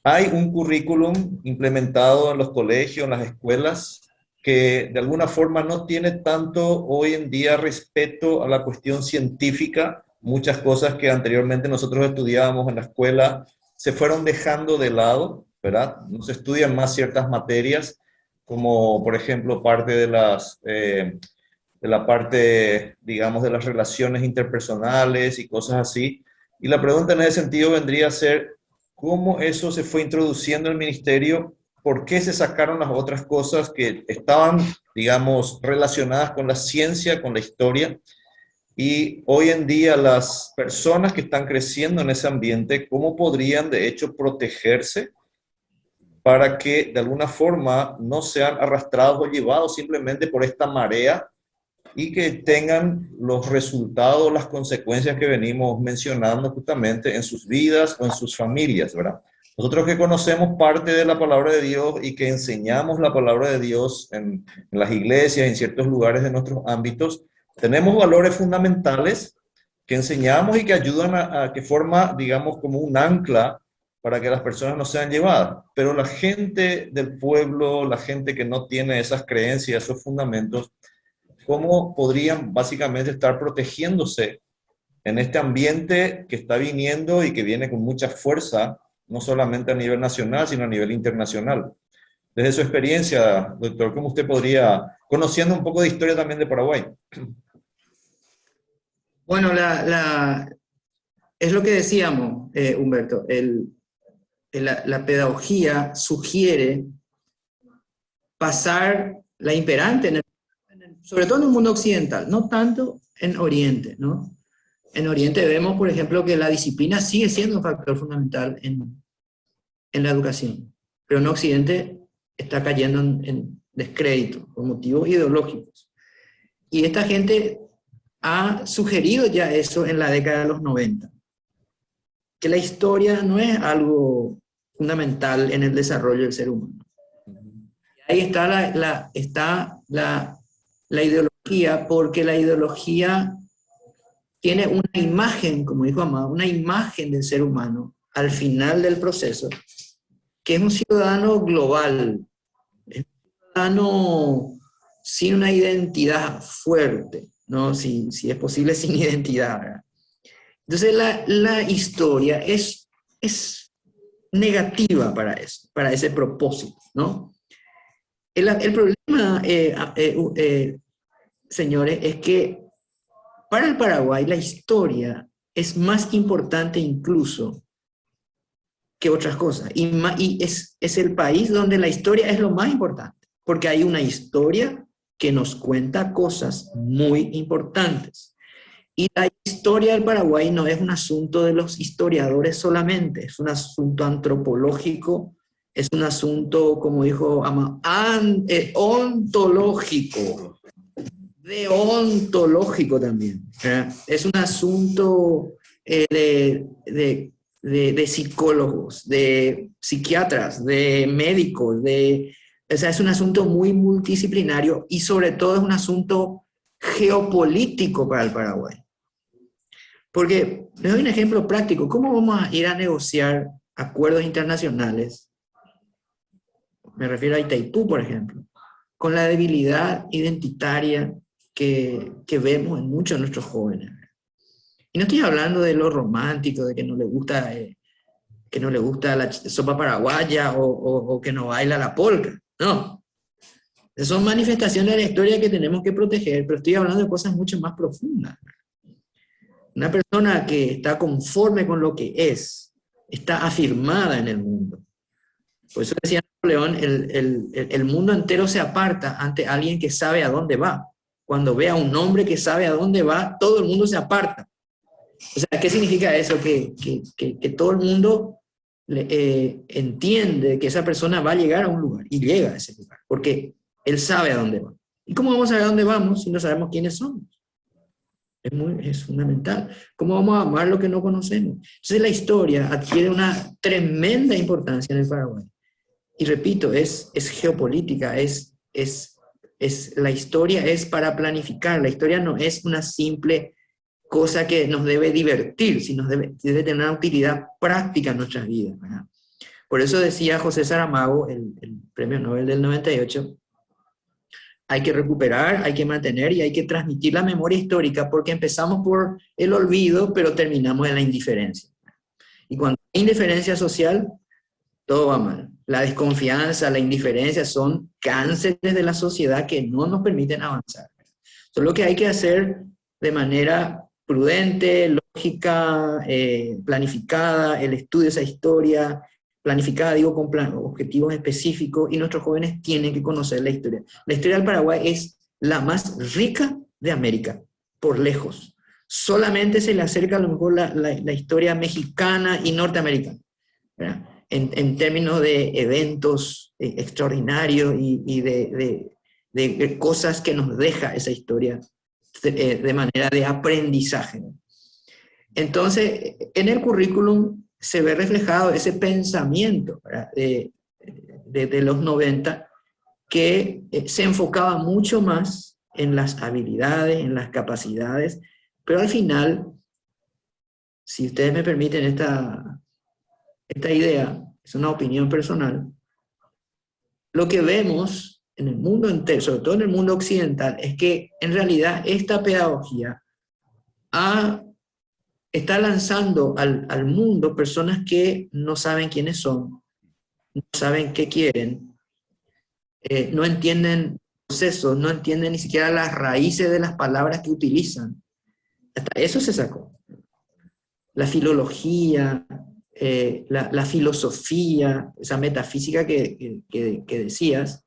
hay un currículum implementado en los colegios, en las escuelas, que de alguna forma no tiene tanto hoy en día respeto a la cuestión científica. Muchas cosas que anteriormente nosotros estudiábamos en la escuela se fueron dejando de lado, ¿verdad? No se estudian más ciertas materias, como por ejemplo parte de la parte, digamos, de las relaciones interpersonales y cosas así. Y la pregunta en ese sentido vendría a ser, ¿cómo eso se fue introduciendo en el ministerio? ¿Por qué se sacaron las otras cosas que estaban, digamos, relacionadas con la ciencia, con la historia? Y hoy en día las personas que están creciendo en ese ambiente, ¿cómo podrían de hecho protegerse para que de alguna forma no sean arrastrados o llevados simplemente por esta marea y que tengan los resultados, las consecuencias que venimos mencionando justamente en sus vidas o en sus familias, ¿verdad? Nosotros que conocemos parte de la palabra de Dios y que enseñamos la palabra de Dios en las iglesias, en ciertos lugares de nuestros ámbitos, tenemos valores fundamentales que enseñamos y que ayudan a que forma, digamos, como un ancla para que las personas no sean llevadas. Pero la gente del pueblo, la gente que no tiene esas creencias, esos fundamentos, ¿cómo podrían básicamente estar protegiéndose en este ambiente que está viniendo y que viene con mucha fuerza, no solamente a nivel nacional, sino a nivel internacional? Desde su experiencia, doctor, ¿cómo usted podría, conociendo un poco de historia también de Paraguay? Bueno, es lo que decíamos, Humberto, la pedagogía sugiere pasar la imperante, sobre todo en el mundo occidental, no tanto en Oriente, ¿no? En Oriente vemos, por ejemplo, que la disciplina sigue siendo un factor fundamental en la educación, pero en Occidente está cayendo en descrédito por motivos ideológicos. Y esta gente ha sugerido ya eso en la década de los 90, que la historia no es algo fundamental en el desarrollo del ser humano. Ahí está la ideología, porque la ideología tiene una imagen, como dijo Amado, una imagen del ser humano al final del proceso, que es un ciudadano global, es un ciudadano sin una identidad fuerte, ¿no? Si es posible sin identidad, ¿verdad? Entonces la historia es negativa para eso, para ese propósito, ¿no? El problema, señores, es que para el Paraguay la historia es más importante incluso que otras cosas. Y es el país donde la historia es lo más importante, porque hay una historia que nos cuenta cosas muy importantes. Y la historia del Paraguay no es un asunto de los historiadores solamente, es un asunto antropológico, es un asunto, como dijo Ama, ontológico, deontológico también. Es un asunto de psicólogos, de psiquiatras, de médicos, o sea, es un asunto muy multidisciplinario y sobre todo es un asunto geopolítico para el Paraguay. Porque, les doy un ejemplo práctico, ¿cómo vamos a ir a negociar acuerdos internacionales? Me refiero a Itaipú, por ejemplo, con la debilidad identitaria que vemos en muchos de nuestros jóvenes. Y no estoy hablando de lo romántico, de que no le gusta la sopa paraguaya o que no baila la polca. No. Son manifestaciones de la historia que tenemos que proteger, pero estoy hablando de cosas mucho más profundas. Una persona que está conforme con lo que es, está afirmada en el mundo. Por eso decía Napoleón, el mundo entero se aparta ante alguien que sabe a dónde va. Cuando ve a un hombre que sabe a dónde va, todo el mundo se aparta. O sea, ¿qué significa eso? Que todo el mundo entiende que esa persona va a llegar a un lugar y llega a ese lugar, porque él sabe a dónde va. ¿Y cómo vamos a saber a dónde vamos si no sabemos quiénes somos? Es fundamental. ¿Cómo vamos a amar lo que no conocemos? Entonces la historia adquiere una tremenda importancia en el Paraguay. Y repito, es geopolítica, la historia es para planificar, la historia no es una simple cosa que nos debe divertir, sino debe tener una utilidad práctica en nuestras vidas, ¿verdad? Por eso decía José Saramago, el premio Nobel del 98, hay que recuperar, hay que mantener y hay que transmitir la memoria histórica, porque empezamos por el olvido, pero terminamos en la indiferencia. Y cuando hay indiferencia social, todo va mal. La desconfianza, la indiferencia son cánceres de la sociedad que no nos permiten avanzar. Entonces, lo que hay que hacer de manera prudente, lógica, planificada, el estudio de esa historia, planificada, digo, con objetivos específicos, y nuestros jóvenes tienen que conocer la historia. La historia del Paraguay es la más rica de América, por lejos. Solamente se le acerca a lo mejor la historia mexicana y norteamericana, ¿verdad? En términos de eventos extraordinarios y de cosas que nos deja esa historia de manera de aprendizaje. Entonces, en el currículum se ve reflejado ese pensamiento de los 90 que se enfocaba mucho más en las habilidades, en las capacidades, pero al final, si ustedes me permiten esta idea, es una opinión personal, lo que vemos en el mundo entero, sobre todo en el mundo occidental, es que en realidad esta pedagogía está lanzando al mundo personas que no saben quiénes son, no saben qué quieren, no entienden procesos, no entienden ni siquiera las raíces de las palabras que utilizan. Hasta eso se sacó. La filología, la filosofía, esa metafísica que decías,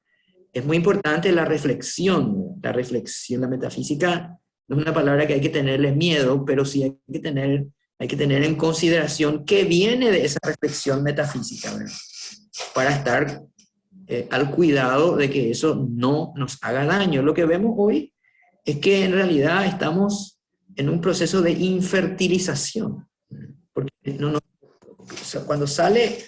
es muy importante la reflexión, la metafísica no es una palabra que hay que tenerle miedo, pero sí hay que tener en consideración qué viene de esa reflexión metafísica, ¿verdad? Para estar al cuidado de que eso no nos haga daño. Lo que vemos hoy es que en realidad estamos en un proceso de infertilización, porque cuando sale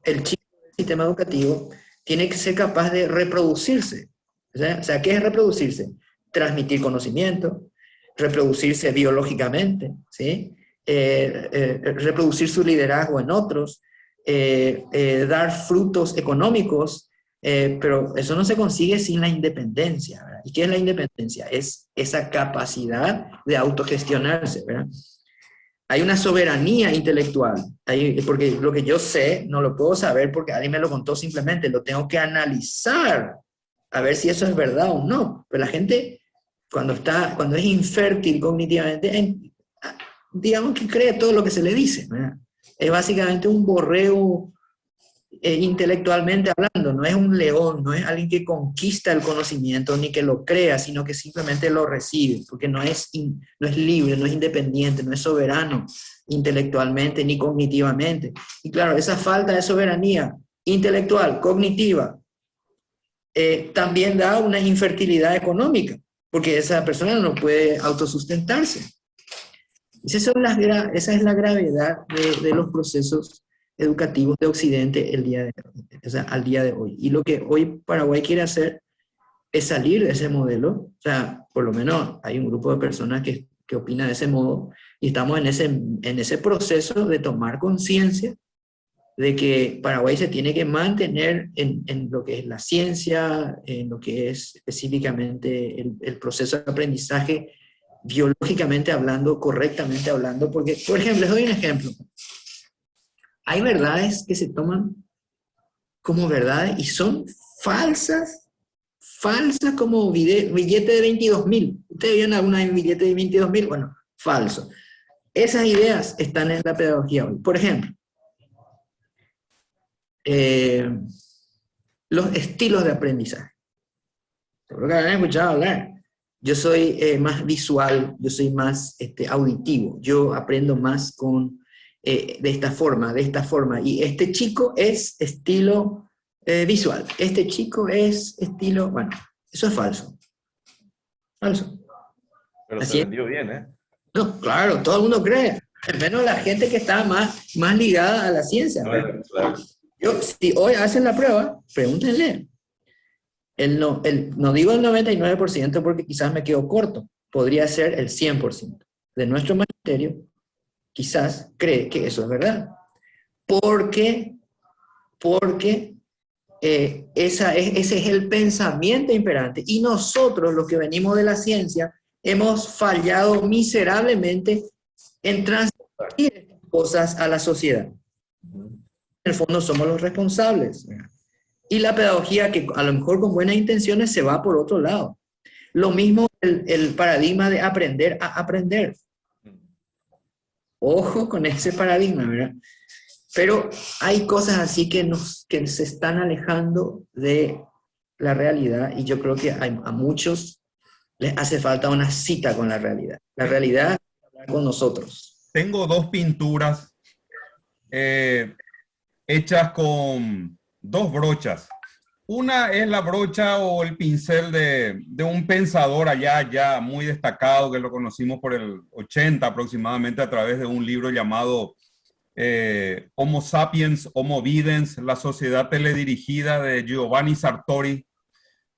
el chico del sistema educativo, tiene que ser capaz de reproducirse. O sea, ¿qué es reproducirse? Transmitir conocimiento, reproducirse biológicamente, ¿sí? Reproducir su liderazgo en otros, dar frutos económicos, pero eso no se consigue sin la independencia, ¿verdad? ¿Y qué es la independencia? Es esa capacidad de autogestionarse, ¿verdad? Hay una soberanía intelectual, porque lo que yo sé no lo puedo saber porque alguien me lo contó simplemente, lo tengo que analizar a ver si eso es verdad o no. Pero la gente, cuando es infértil cognitivamente, digamos que cree todo lo que se le dice, ¿verdad? Es básicamente un borrego intelectualmente hablando, no es un león, no es alguien que conquista el conocimiento ni que lo crea, sino que simplemente lo recibe, porque no es libre, no es independiente, no es soberano intelectualmente ni cognitivamente. Y claro, esa falta de soberanía intelectual, cognitiva, también da una infertilidad económica, porque esa persona no puede autosustentarse. Esa es la gravedad de los procesos educativos de Occidente al día de hoy. Y lo que hoy Paraguay quiere hacer es salir de ese modelo. O sea, por lo menos hay un grupo de personas que opina de ese modo, y estamos en ese proceso de tomar conciencia de que Paraguay se tiene que mantener en lo que es la ciencia, en lo que es específicamente el proceso de aprendizaje, biológicamente hablando, correctamente hablando, porque, por ejemplo, les doy un ejemplo. Hay verdades que se toman como verdades y son falsas como billete de 22.000. ¿Ustedes vieron alguna billete de 22.000? Bueno, falso. Esas ideas están en la pedagogía hoy. Por ejemplo, los estilos de aprendizaje. Seguro que habrán escuchado hablar. Yo soy más visual, yo soy más auditivo, yo aprendo más de esta forma, y este chico es estilo visual, este chico es estilo, bueno, eso es falso. Falso. Pero Así se es. vendió bien, ¿eh? No, claro, todo el mundo cree, al menos la gente que está más ligada a la ciencia. Claro, claro. Si hoy hacen la prueba, pregúntenle. No digo el 99% porque quizás me quedo corto, podría ser el 100% de nuestro magisterio, quizás cree que eso es verdad. Porque ese es el pensamiento imperante. Y nosotros, los que venimos de la ciencia, hemos fallado miserablemente en transmitir cosas a la sociedad. En el fondo somos los responsables. Y la pedagogía, que a lo mejor con buenas intenciones, se va por otro lado. Lo mismo el paradigma de aprender a aprender. Ojo con ese paradigma, ¿verdad? Pero hay cosas así que se están alejando de la realidad, y yo creo que a muchos les hace falta una cita con la realidad. La realidad habla con nosotros. Tengo dos pinturas hechas con dos brochas. Una es la brocha o el pincel de un pensador allá ya muy destacado, que lo conocimos por el 80 aproximadamente a través de un libro llamado Homo Sapiens, Homo Videns, la sociedad teledirigida, de Giovanni Sartori,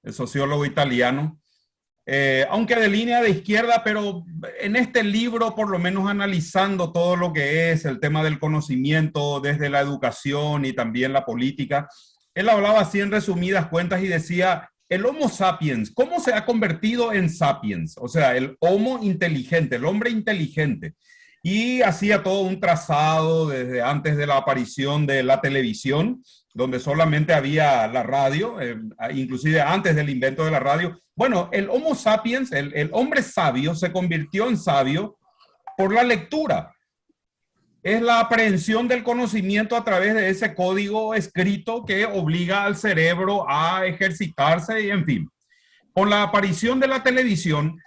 el sociólogo italiano. Aunque de línea de izquierda, pero en este libro, por lo menos analizando todo lo que es el tema del conocimiento desde la educación y también la política, él hablaba así en resumidas cuentas y decía: el Homo sapiens, ¿cómo se ha convertido en sapiens? O sea, el Homo inteligente, el hombre inteligente. Y hacía todo un trazado desde antes de la aparición de la televisión, donde solamente había la radio, inclusive antes del invento de la radio. Bueno, el Homo sapiens, el hombre sabio, se convirtió en sabio por la lectura. Es la aprehensión del conocimiento a través de ese código escrito que obliga al cerebro a ejercitarse y en fin. Con la aparición de la televisión,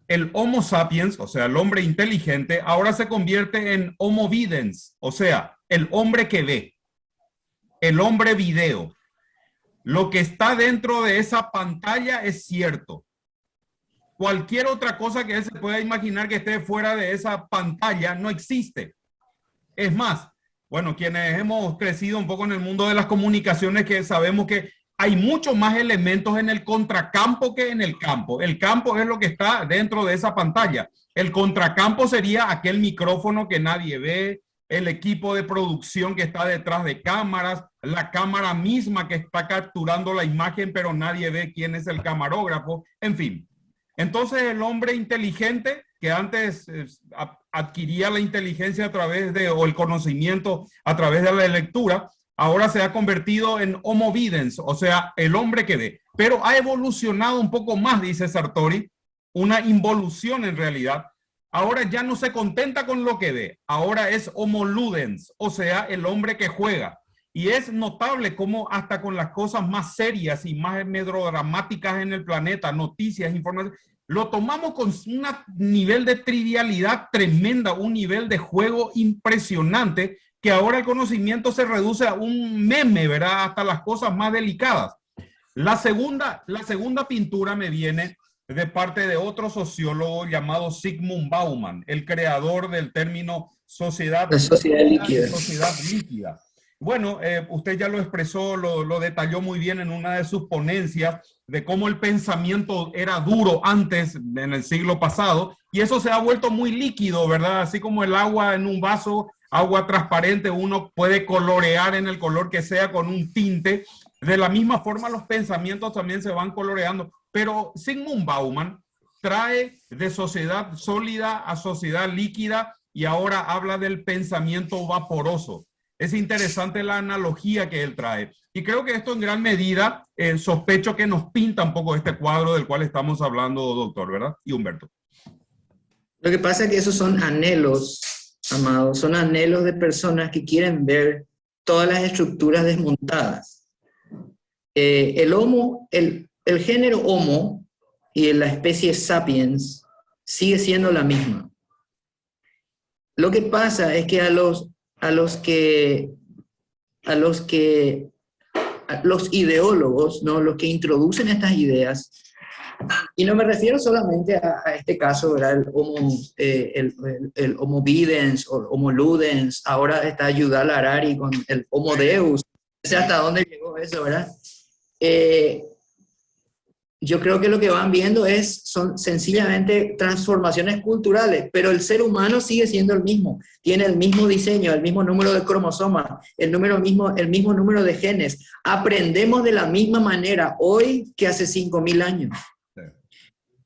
el Homo sapiens, o sea, el hombre inteligente, ahora se convierte en Homo videns, o sea, el hombre que ve, el hombre video. Lo que está dentro de esa pantalla es cierto. Cualquier otra cosa que él se pueda imaginar que esté fuera de esa pantalla no existe. Es más, bueno, quienes hemos crecido un poco en el mundo de las comunicaciones, que sabemos que hay muchos más elementos en el contracampo que en el campo. El campo es lo que está dentro de esa pantalla. El contracampo sería aquel micrófono que nadie ve, el equipo de producción que está detrás de cámaras, la cámara misma que está capturando la imagen, pero nadie ve quién es el camarógrafo, en fin. Entonces el hombre inteligente, que antes adquiría la inteligencia a través o el conocimiento a través de la lectura, ahora se ha convertido en Homo videns, o sea, el hombre que ve. Pero ha evolucionado un poco más, dice Sartori, una involución en realidad. Ahora ya no se contenta con lo que ve, ahora es Homo ludens, o sea, el hombre que juega. Y es notable cómo hasta con las cosas más serias y más melodramáticas en el planeta, noticias, información, lo tomamos con un nivel de trivialidad tremenda, un nivel de juego impresionante, que ahora el conocimiento se reduce a un meme, ¿verdad? Hasta las cosas más delicadas. La segunda pintura me viene de parte de otro sociólogo llamado Zygmunt Bauman, el creador del término sociedad líquida. Sociedad líquida. Bueno, usted ya lo expresó, lo detalló muy bien en una de sus ponencias de cómo el pensamiento era duro antes, en el siglo pasado, y eso se ha vuelto muy líquido, ¿verdad? Así como el agua en un vaso, agua transparente, uno puede colorear en el color que sea con un tinte. De la misma forma, los pensamientos también se van coloreando. Pero Zygmunt Bauman trae de sociedad sólida a sociedad líquida y ahora habla del pensamiento vaporoso. Es interesante la analogía que él trae. Y creo que esto en gran medida sospecho que nos pinta un poco este cuadro del cual estamos hablando, doctor, ¿verdad? Y Humberto. Lo que pasa es que esos son anhelos, amados, son anhelos de personas que quieren ver todas las estructuras desmontadas. El género Homo y la especie Sapiens sigue siendo la misma. Lo que pasa es que los ideólogos, ¿no? Los que introducen estas ideas, y no me refiero solamente a este caso, ¿verdad? El Homo Videns o Homo Ludens, ahora está Yuval Harari con el Homo Deus, no sé hasta dónde llegó eso, ¿verdad? Yo creo que lo que van viendo son sencillamente transformaciones culturales, pero el ser humano sigue siendo el mismo, tiene el mismo diseño, el mismo número de cromosomas, el mismo número de genes. Aprendemos de la misma manera hoy que hace 5.000 años.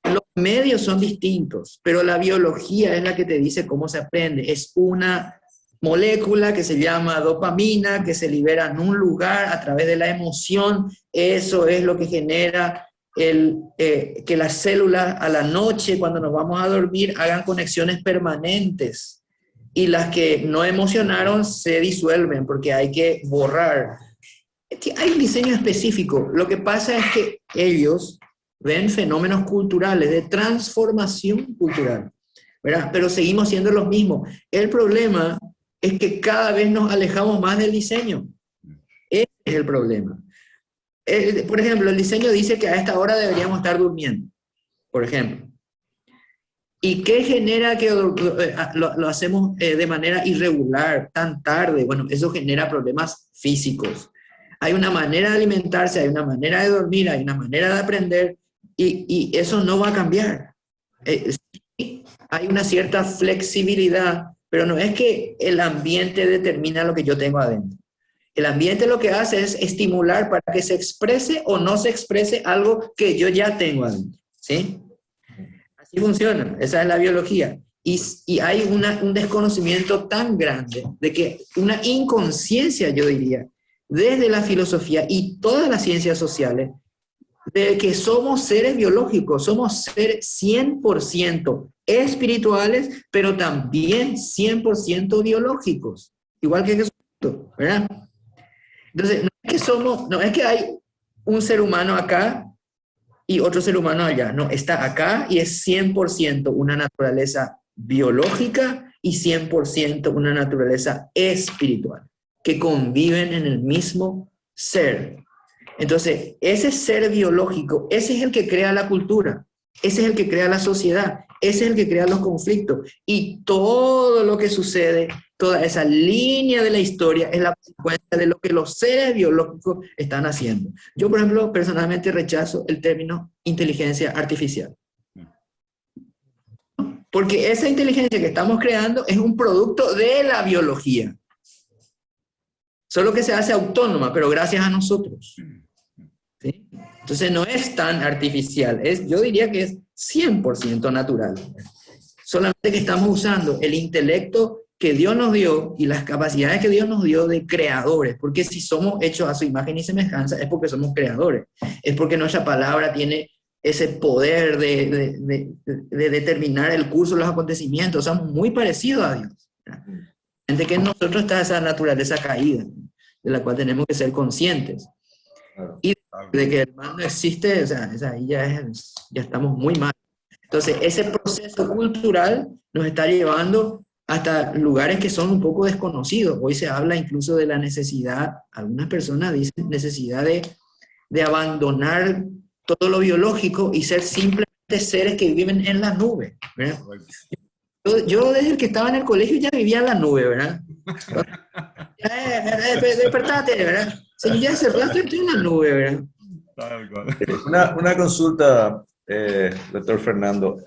Los medios son distintos, pero la biología es la que te dice cómo se aprende. Es una molécula que se llama dopamina, que se libera en un lugar a través de la emoción. Eso es lo que genera que las células a la noche, cuando nos vamos a dormir, hagan conexiones permanentes. Y las que no emocionaron se disuelven porque hay que borrar. Hay un diseño específico. Lo que pasa es que ellos ven fenómenos culturales, de transformación cultural, ¿verdad? Pero seguimos siendo los mismos. El problema es que cada vez nos alejamos más del diseño. Ese es el problema. Por ejemplo, el diseño dice que a esta hora deberíamos estar durmiendo, por ejemplo. ¿Y qué genera que lo hacemos de manera irregular, tan tarde? Bueno, eso genera problemas físicos. Hay una manera de alimentarse, hay una manera de dormir, hay una manera de aprender, y eso no va a cambiar. Sí, hay una cierta flexibilidad, pero no es que el ambiente determina lo que yo tengo adentro. El ambiente lo que hace es estimular para que se exprese o no se exprese algo que yo ya tengo adentro, ¿sí? Así funciona, esa es la biología. Y hay un desconocimiento tan grande de que una inconsciencia, yo diría, desde la filosofía y todas las ciencias sociales, de que somos seres biológicos, somos seres 100% espirituales, pero también 100% biológicos, igual que Jesucristo, ¿verdad? Entonces, no es que hay un ser humano acá y otro ser humano allá, no, está acá y es 100% una naturaleza biológica y 100% una naturaleza espiritual, que conviven en el mismo ser. Entonces, ese ser biológico, ese es el que crea la cultura, ese es el que crea la sociedad, ese es el que crea los conflictos, y todo lo que sucede, toda esa línea de la historia es la consecuencia de lo que los seres biológicos están haciendo. Yo, por ejemplo, personalmente rechazo el término inteligencia artificial. Porque esa inteligencia que estamos creando es un producto de la biología. Solo que se hace autónoma, pero gracias a nosotros. ¿Sí? Entonces no es tan artificial, yo diría que es 100% natural. Solamente que estamos usando el intelecto que Dios nos dio y las capacidades que Dios nos dio de creadores, porque si somos hechos a su imagen y semejanza es porque somos creadores, es porque nuestra palabra tiene ese poder de determinar el curso de los acontecimientos, somos muy parecidos a Dios. Entre que en nosotros está esa naturaleza caída. de la cual tenemos que ser conscientes. Claro. Y de que el mal no existe, o sea, ahí ya estamos muy mal. Entonces, ese proceso cultural nos está llevando hasta lugares que son un poco desconocidos. Hoy se habla incluso de la necesidad, algunas personas dicen necesidad de abandonar todo lo biológico y ser simplemente seres que viven en la nube, ¿verdad? Yo desde el que estaba en el colegio ya vivía en la nube, ¿verdad? Despertate, ¿verdad? Sí, ya hace rato estoy en la nube, ¿verdad? Una consulta, doctor Fernando.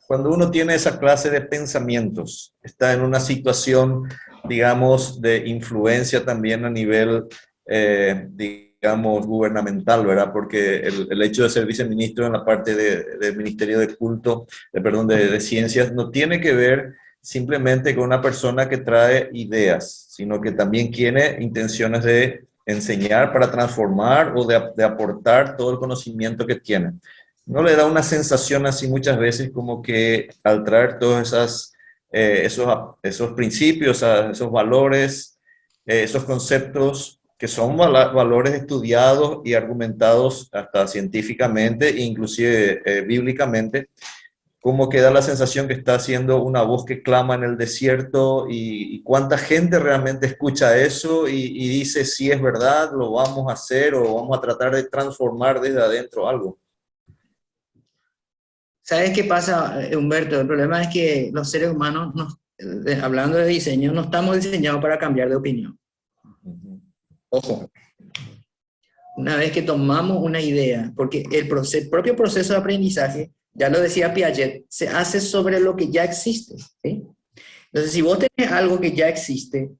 Cuando uno tiene esa clase de pensamientos, está en una situación, digamos, de influencia también a nivel, digamos, gubernamental, ¿verdad? Porque el hecho de ser viceministro en la parte del Ministerio de Culto, de Ciencias, no tiene que ver simplemente con una persona que trae ideas, sino que también tiene intenciones de enseñar para transformar o de aportar todo el conocimiento que tiene. ¿No le da una sensación así muchas veces como que al traer todos esos principios, esos valores, esos conceptos que son valores estudiados y argumentados hasta científicamente e inclusive bíblicamente, como que da la sensación que está haciendo una voz que clama en el desierto y cuánta gente realmente escucha eso y dice si es verdad, lo vamos a hacer o vamos a tratar de transformar desde adentro algo? ¿Sabes qué pasa, Humberto? El problema es que los seres humanos, hablando de diseño, no estamos diseñados para cambiar de opinión. Ojo. Una vez que tomamos una idea, porque el propio proceso de aprendizaje, ya lo decía Piaget, se hace sobre lo que ya existe, ¿sí? Entonces, si vos tenés algo que ya existe,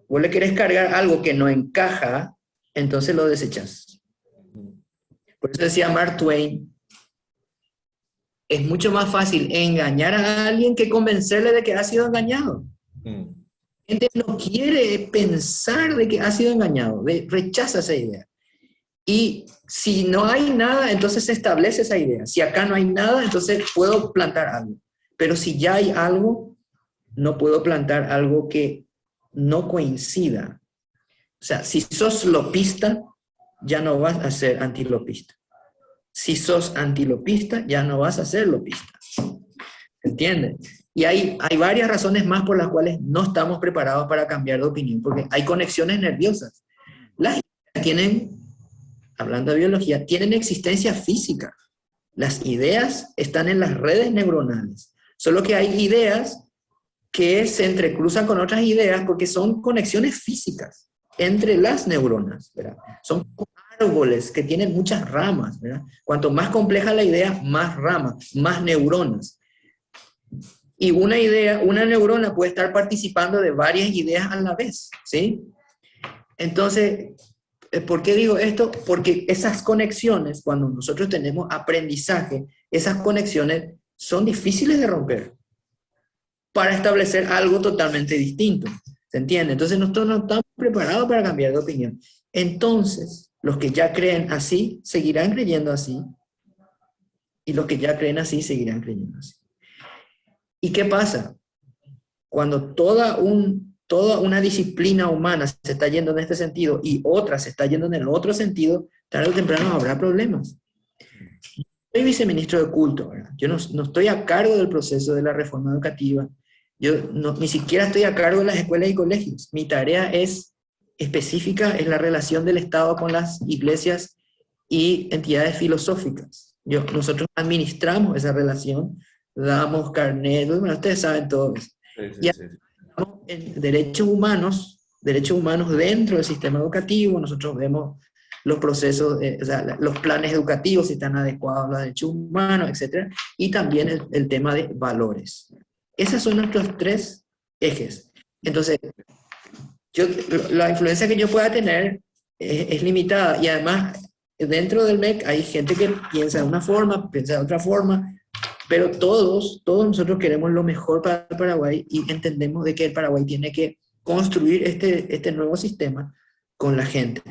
vos le querés cargar algo que no encaja, entonces lo desechás. Por eso decía Mark Twain, es mucho más fácil engañar a alguien que convencerle de que ha sido engañado. La gente no quiere pensar de que ha sido engañado, rechaza esa idea. Y si no hay nada, entonces se establece esa idea. Si acá no hay nada, entonces puedo plantar algo. Pero si ya hay algo, no puedo plantar algo que no coincida. O sea, si sos lopista, ya no vas a ser antilopista. Si sos antilopista, ya no vas a ser lopista. ¿Entiendes? Y hay varias razones más por las cuales no estamos preparados para cambiar de opinión, porque hay conexiones nerviosas. Las ideas tienen, hablando de biología, tienen existencia física. Las ideas están en las redes neuronales. Solo que hay ideas que se entrecruzan con otras ideas porque son conexiones físicas entre las neuronas, ¿verdad? Son árboles que tienen muchas ramas, ¿verdad? Cuanto más compleja la idea, más ramas, más neuronas. Y una neurona puede estar participando de varias ideas a la vez, ¿sí? Entonces, ¿por qué digo esto? Porque esas conexiones, cuando nosotros tenemos aprendizaje, esas conexiones son difíciles de romper para establecer algo totalmente distinto. ¿Se entiende? Entonces nosotros no estamos preparados para cambiar de opinión. Entonces, los que ya creen así, seguirán creyendo así. Y los que ya creen así, seguirán creyendo así. ¿Y qué pasa? Cuando toda una disciplina humana se está yendo en este sentido y otra se está yendo en el otro sentido, tarde o temprano habrá problemas. Soy viceministro de culto, ¿verdad? Yo no estoy a cargo del proceso de la reforma educativa. Yo ni siquiera estoy a cargo de las escuelas y colegios. Mi tarea es específica, es la relación del Estado con las iglesias y entidades filosóficas. Nosotros administramos esa relación, damos carnet, bueno, ustedes saben todo eso. Sí. En derechos humanos dentro del sistema educativo, nosotros vemos los procesos, o sea, los planes educativos, si están adecuados a los derechos humanos, etc. Y también el tema de valores. Esos son nuestros tres ejes. Entonces, la influencia que yo pueda tener es limitada, y además dentro del MEC hay gente que piensa de una forma, piensa de otra forma, pero todos nosotros queremos lo mejor para el Paraguay y entendemos de que el Paraguay tiene que construir este nuevo sistema con la gente.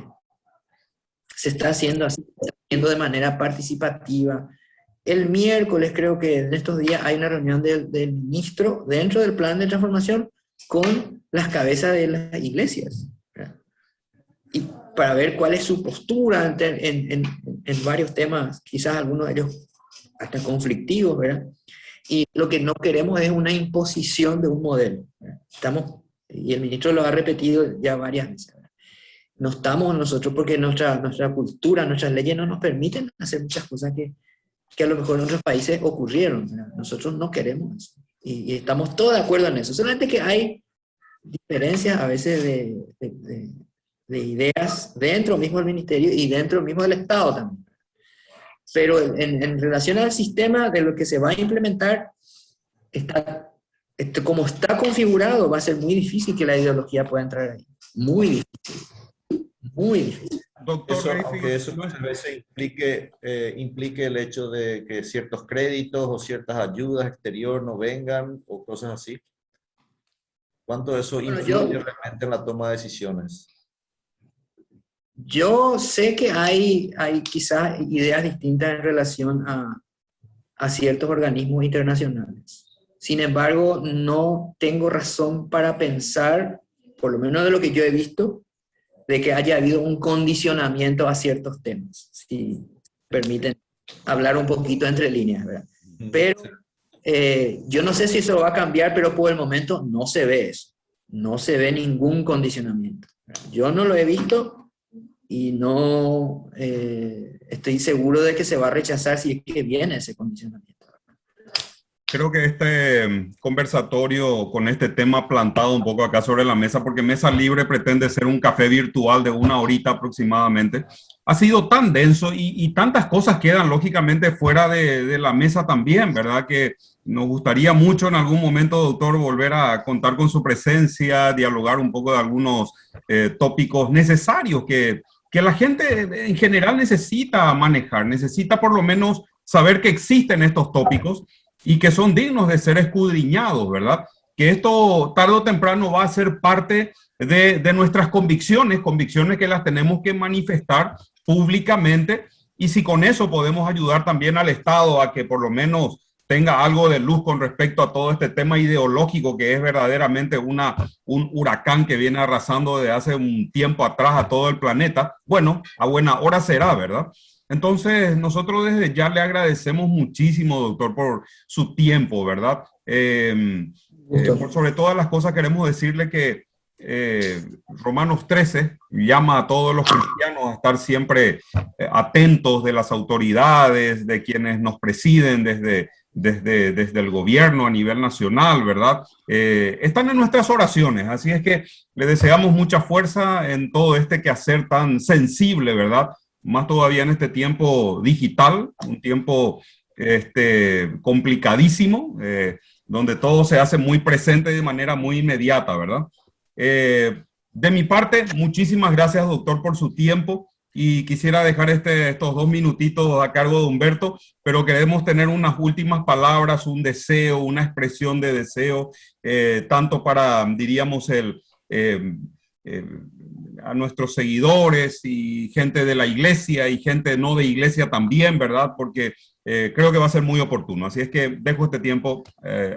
Se está haciendo así, se está haciendo de manera participativa. El miércoles, creo que en estos días, hay una reunión del ministro dentro del plan de transformación con las cabezas de las iglesias. y para ver cuál es su postura en varios temas, quizás algunos de ellos hasta conflictivos, ¿verdad? Y lo que no queremos es una imposición de un modelo, ¿verdad? Y el ministro lo ha repetido ya varias veces, ¿verdad? No estamos nosotros porque nuestra cultura, nuestras leyes no nos permiten hacer muchas cosas que a lo mejor en otros países ocurrieron, ¿verdad? Nosotros no queremos eso. Y estamos todos de acuerdo en eso. Solamente que hay diferencias a veces de ideas dentro mismo del ministerio y dentro mismo del Estado también. Pero en relación al sistema de lo que se va a implementar, como está configurado, va a ser muy difícil que la ideología pueda entrar ahí. Muy difícil. Muy difícil. Doctor, Aunque eso muchas veces implique el hecho de que ciertos créditos o ciertas ayudas exterior no vengan o cosas así. ¿Cuánto eso influye realmente en la toma de decisiones? Yo sé que hay quizás ideas distintas en relación a ciertos organismos internacionales. Sin embargo, no tengo razón para pensar, por lo menos de lo que yo he visto, de que haya habido un condicionamiento a ciertos temas, si permiten hablar un poquito entre líneas, ¿verdad? Pero yo no sé si eso va a cambiar, pero por el momento no se ve eso. No se ve ningún condicionamiento. Yo no lo he visto y no estoy seguro de que se va a rechazar si es que viene ese condicionamiento. Creo que este conversatorio con este tema plantado un poco acá sobre la mesa, porque Mesa Libre pretende ser un café virtual de 1 horita aproximadamente, ha sido tan denso y tantas cosas quedan lógicamente fuera de la mesa también, ¿verdad? Que nos gustaría mucho en algún momento, doctor, volver a contar con su presencia, dialogar un poco de algunos tópicos necesarios que la gente en general necesita manejar, necesita por lo menos saber que existen estos tópicos y que son dignos de ser escudriñados, ¿verdad? Que esto tarde o temprano va a ser parte de nuestras convicciones que las tenemos que manifestar públicamente, y si con eso podemos ayudar también al Estado a que por lo menos tenga algo de luz con respecto a todo este tema ideológico que es verdaderamente un huracán que viene arrasando desde hace un tiempo atrás a todo el planeta, bueno, a buena hora será, ¿verdad? Entonces, nosotros desde ya le agradecemos muchísimo, doctor, por su tiempo, ¿verdad? Por sobre todas las cosas queremos decirle que Romanos 13 llama a todos los cristianos a estar siempre atentos de las autoridades, de quienes nos presiden desde el gobierno a nivel nacional, ¿verdad? Están en nuestras oraciones, así es que le deseamos mucha fuerza en todo este quehacer tan sensible, ¿verdad? Más todavía en este tiempo digital, un tiempo complicadísimo, donde todo se hace muy presente de manera muy inmediata, ¿verdad? De mi parte, muchísimas gracias, doctor, por su tiempo, y quisiera dejar estos 2 minutitos a cargo de Humberto, pero queremos tener unas últimas palabras, un deseo, una expresión de deseo, tanto para, diríamos, a nuestros seguidores y gente de la iglesia y gente no de iglesia también, ¿verdad? Porque creo que va a ser muy oportuno. Así es que dejo este tiempo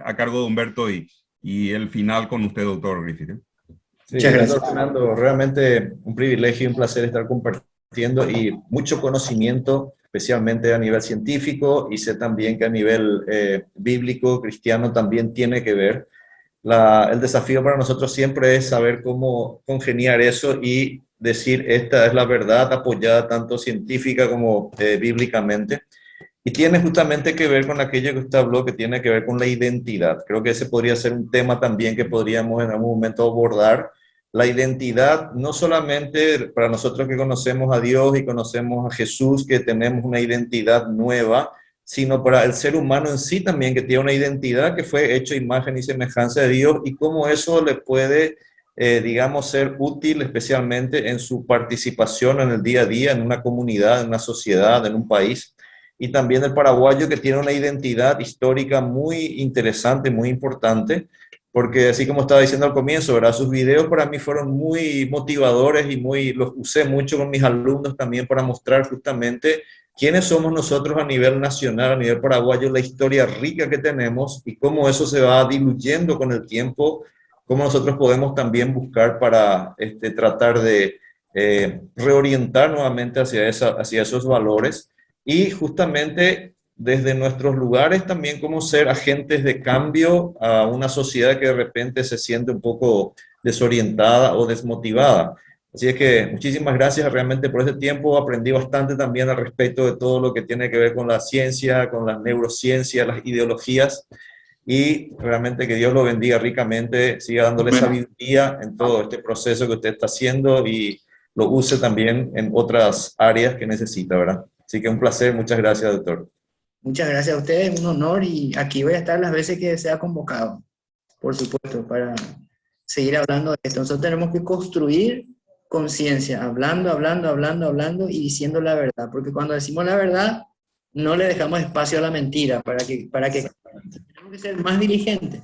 a cargo de Humberto y el final con usted, doctor Griffith. Sí, muchas gracias, Fernando. Realmente un privilegio y un placer estar compartiendo y mucho conocimiento, especialmente a nivel científico, y sé también que a nivel bíblico, cristiano, también tiene que ver. El desafío para nosotros siempre es saber cómo congeniar eso y decir esta es la verdad apoyada tanto científica como bíblicamente. Y tiene justamente que ver con aquello que usted habló, que tiene que ver con la identidad. Creo que ese podría ser un tema también que podríamos en algún momento abordar. La identidad, no solamente para nosotros que conocemos a Dios y conocemos a Jesús, que tenemos una identidad nueva, sino para el ser humano en sí también, que tiene una identidad que fue hecho imagen y semejanza de Dios, y cómo eso le puede, digamos, ser útil especialmente en su participación en el día a día, en una comunidad, en una sociedad, en un país. Y también el paraguayo, que tiene una identidad histórica muy interesante, muy importante, porque así como estaba diciendo al comienzo, ¿verdad? Sus videos para mí fueron muy motivadores y los usé mucho con mis alumnos también para mostrar justamente quiénes somos nosotros a nivel nacional, a nivel paraguayo, la historia rica que tenemos y cómo eso se va diluyendo con el tiempo, cómo nosotros podemos también buscar para tratar de reorientar nuevamente hacia esos valores y justamente desde nuestros lugares también como ser agentes de cambio a una sociedad que de repente se siente un poco desorientada o desmotivada. Así es que muchísimas gracias realmente por este tiempo. Aprendí bastante también al respecto de todo lo que tiene que ver con la ciencia, con las neurociencias, las ideologías. Y realmente que Dios lo bendiga ricamente, siga dándole sabiduría en todo este proceso que usted está haciendo y lo use también en otras áreas que necesita, ¿verdad? Así que un placer, muchas gracias, doctor. Muchas gracias a ustedes, un honor, y aquí voy a estar las veces que sea convocado, por supuesto, para seguir hablando de esto. Nosotros tenemos que construir conciencia, hablando y diciendo la verdad, porque cuando decimos la verdad, no le dejamos espacio a la mentira, tenemos que ser más diligentes,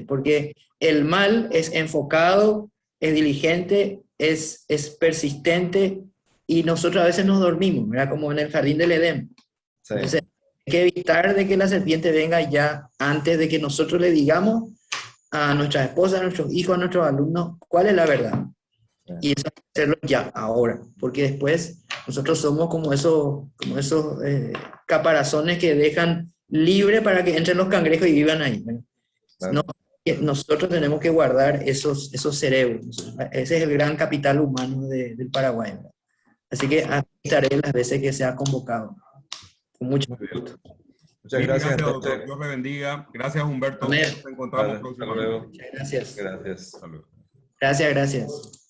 porque el mal es enfocado, es diligente, es persistente, y nosotros a veces nos dormimos, ¿verdad? Como en el jardín del Edén. Sí. Entonces, hay que evitar de que la serpiente venga ya antes de que nosotros le digamos a nuestras esposas, a nuestros hijos, a nuestros alumnos cuál es la verdad. Y eso hay que hacerlo ya, ahora, porque después nosotros somos como esos caparazones que dejan libre para que entren los cangrejos y vivan ahí. Claro. No, nosotros tenemos que guardar esos cerebros. Ese es el gran capital humano del Paraguay, ¿verdad? Así que estaré las veces que sea convocado. Con mucho gusto. Muchas gracias, doctor. Dios le bendiga. Gracias, Humberto. Amén. Nos encontramos próximamente. Muchas gracias. Gracias. Hasta luego. Gracias.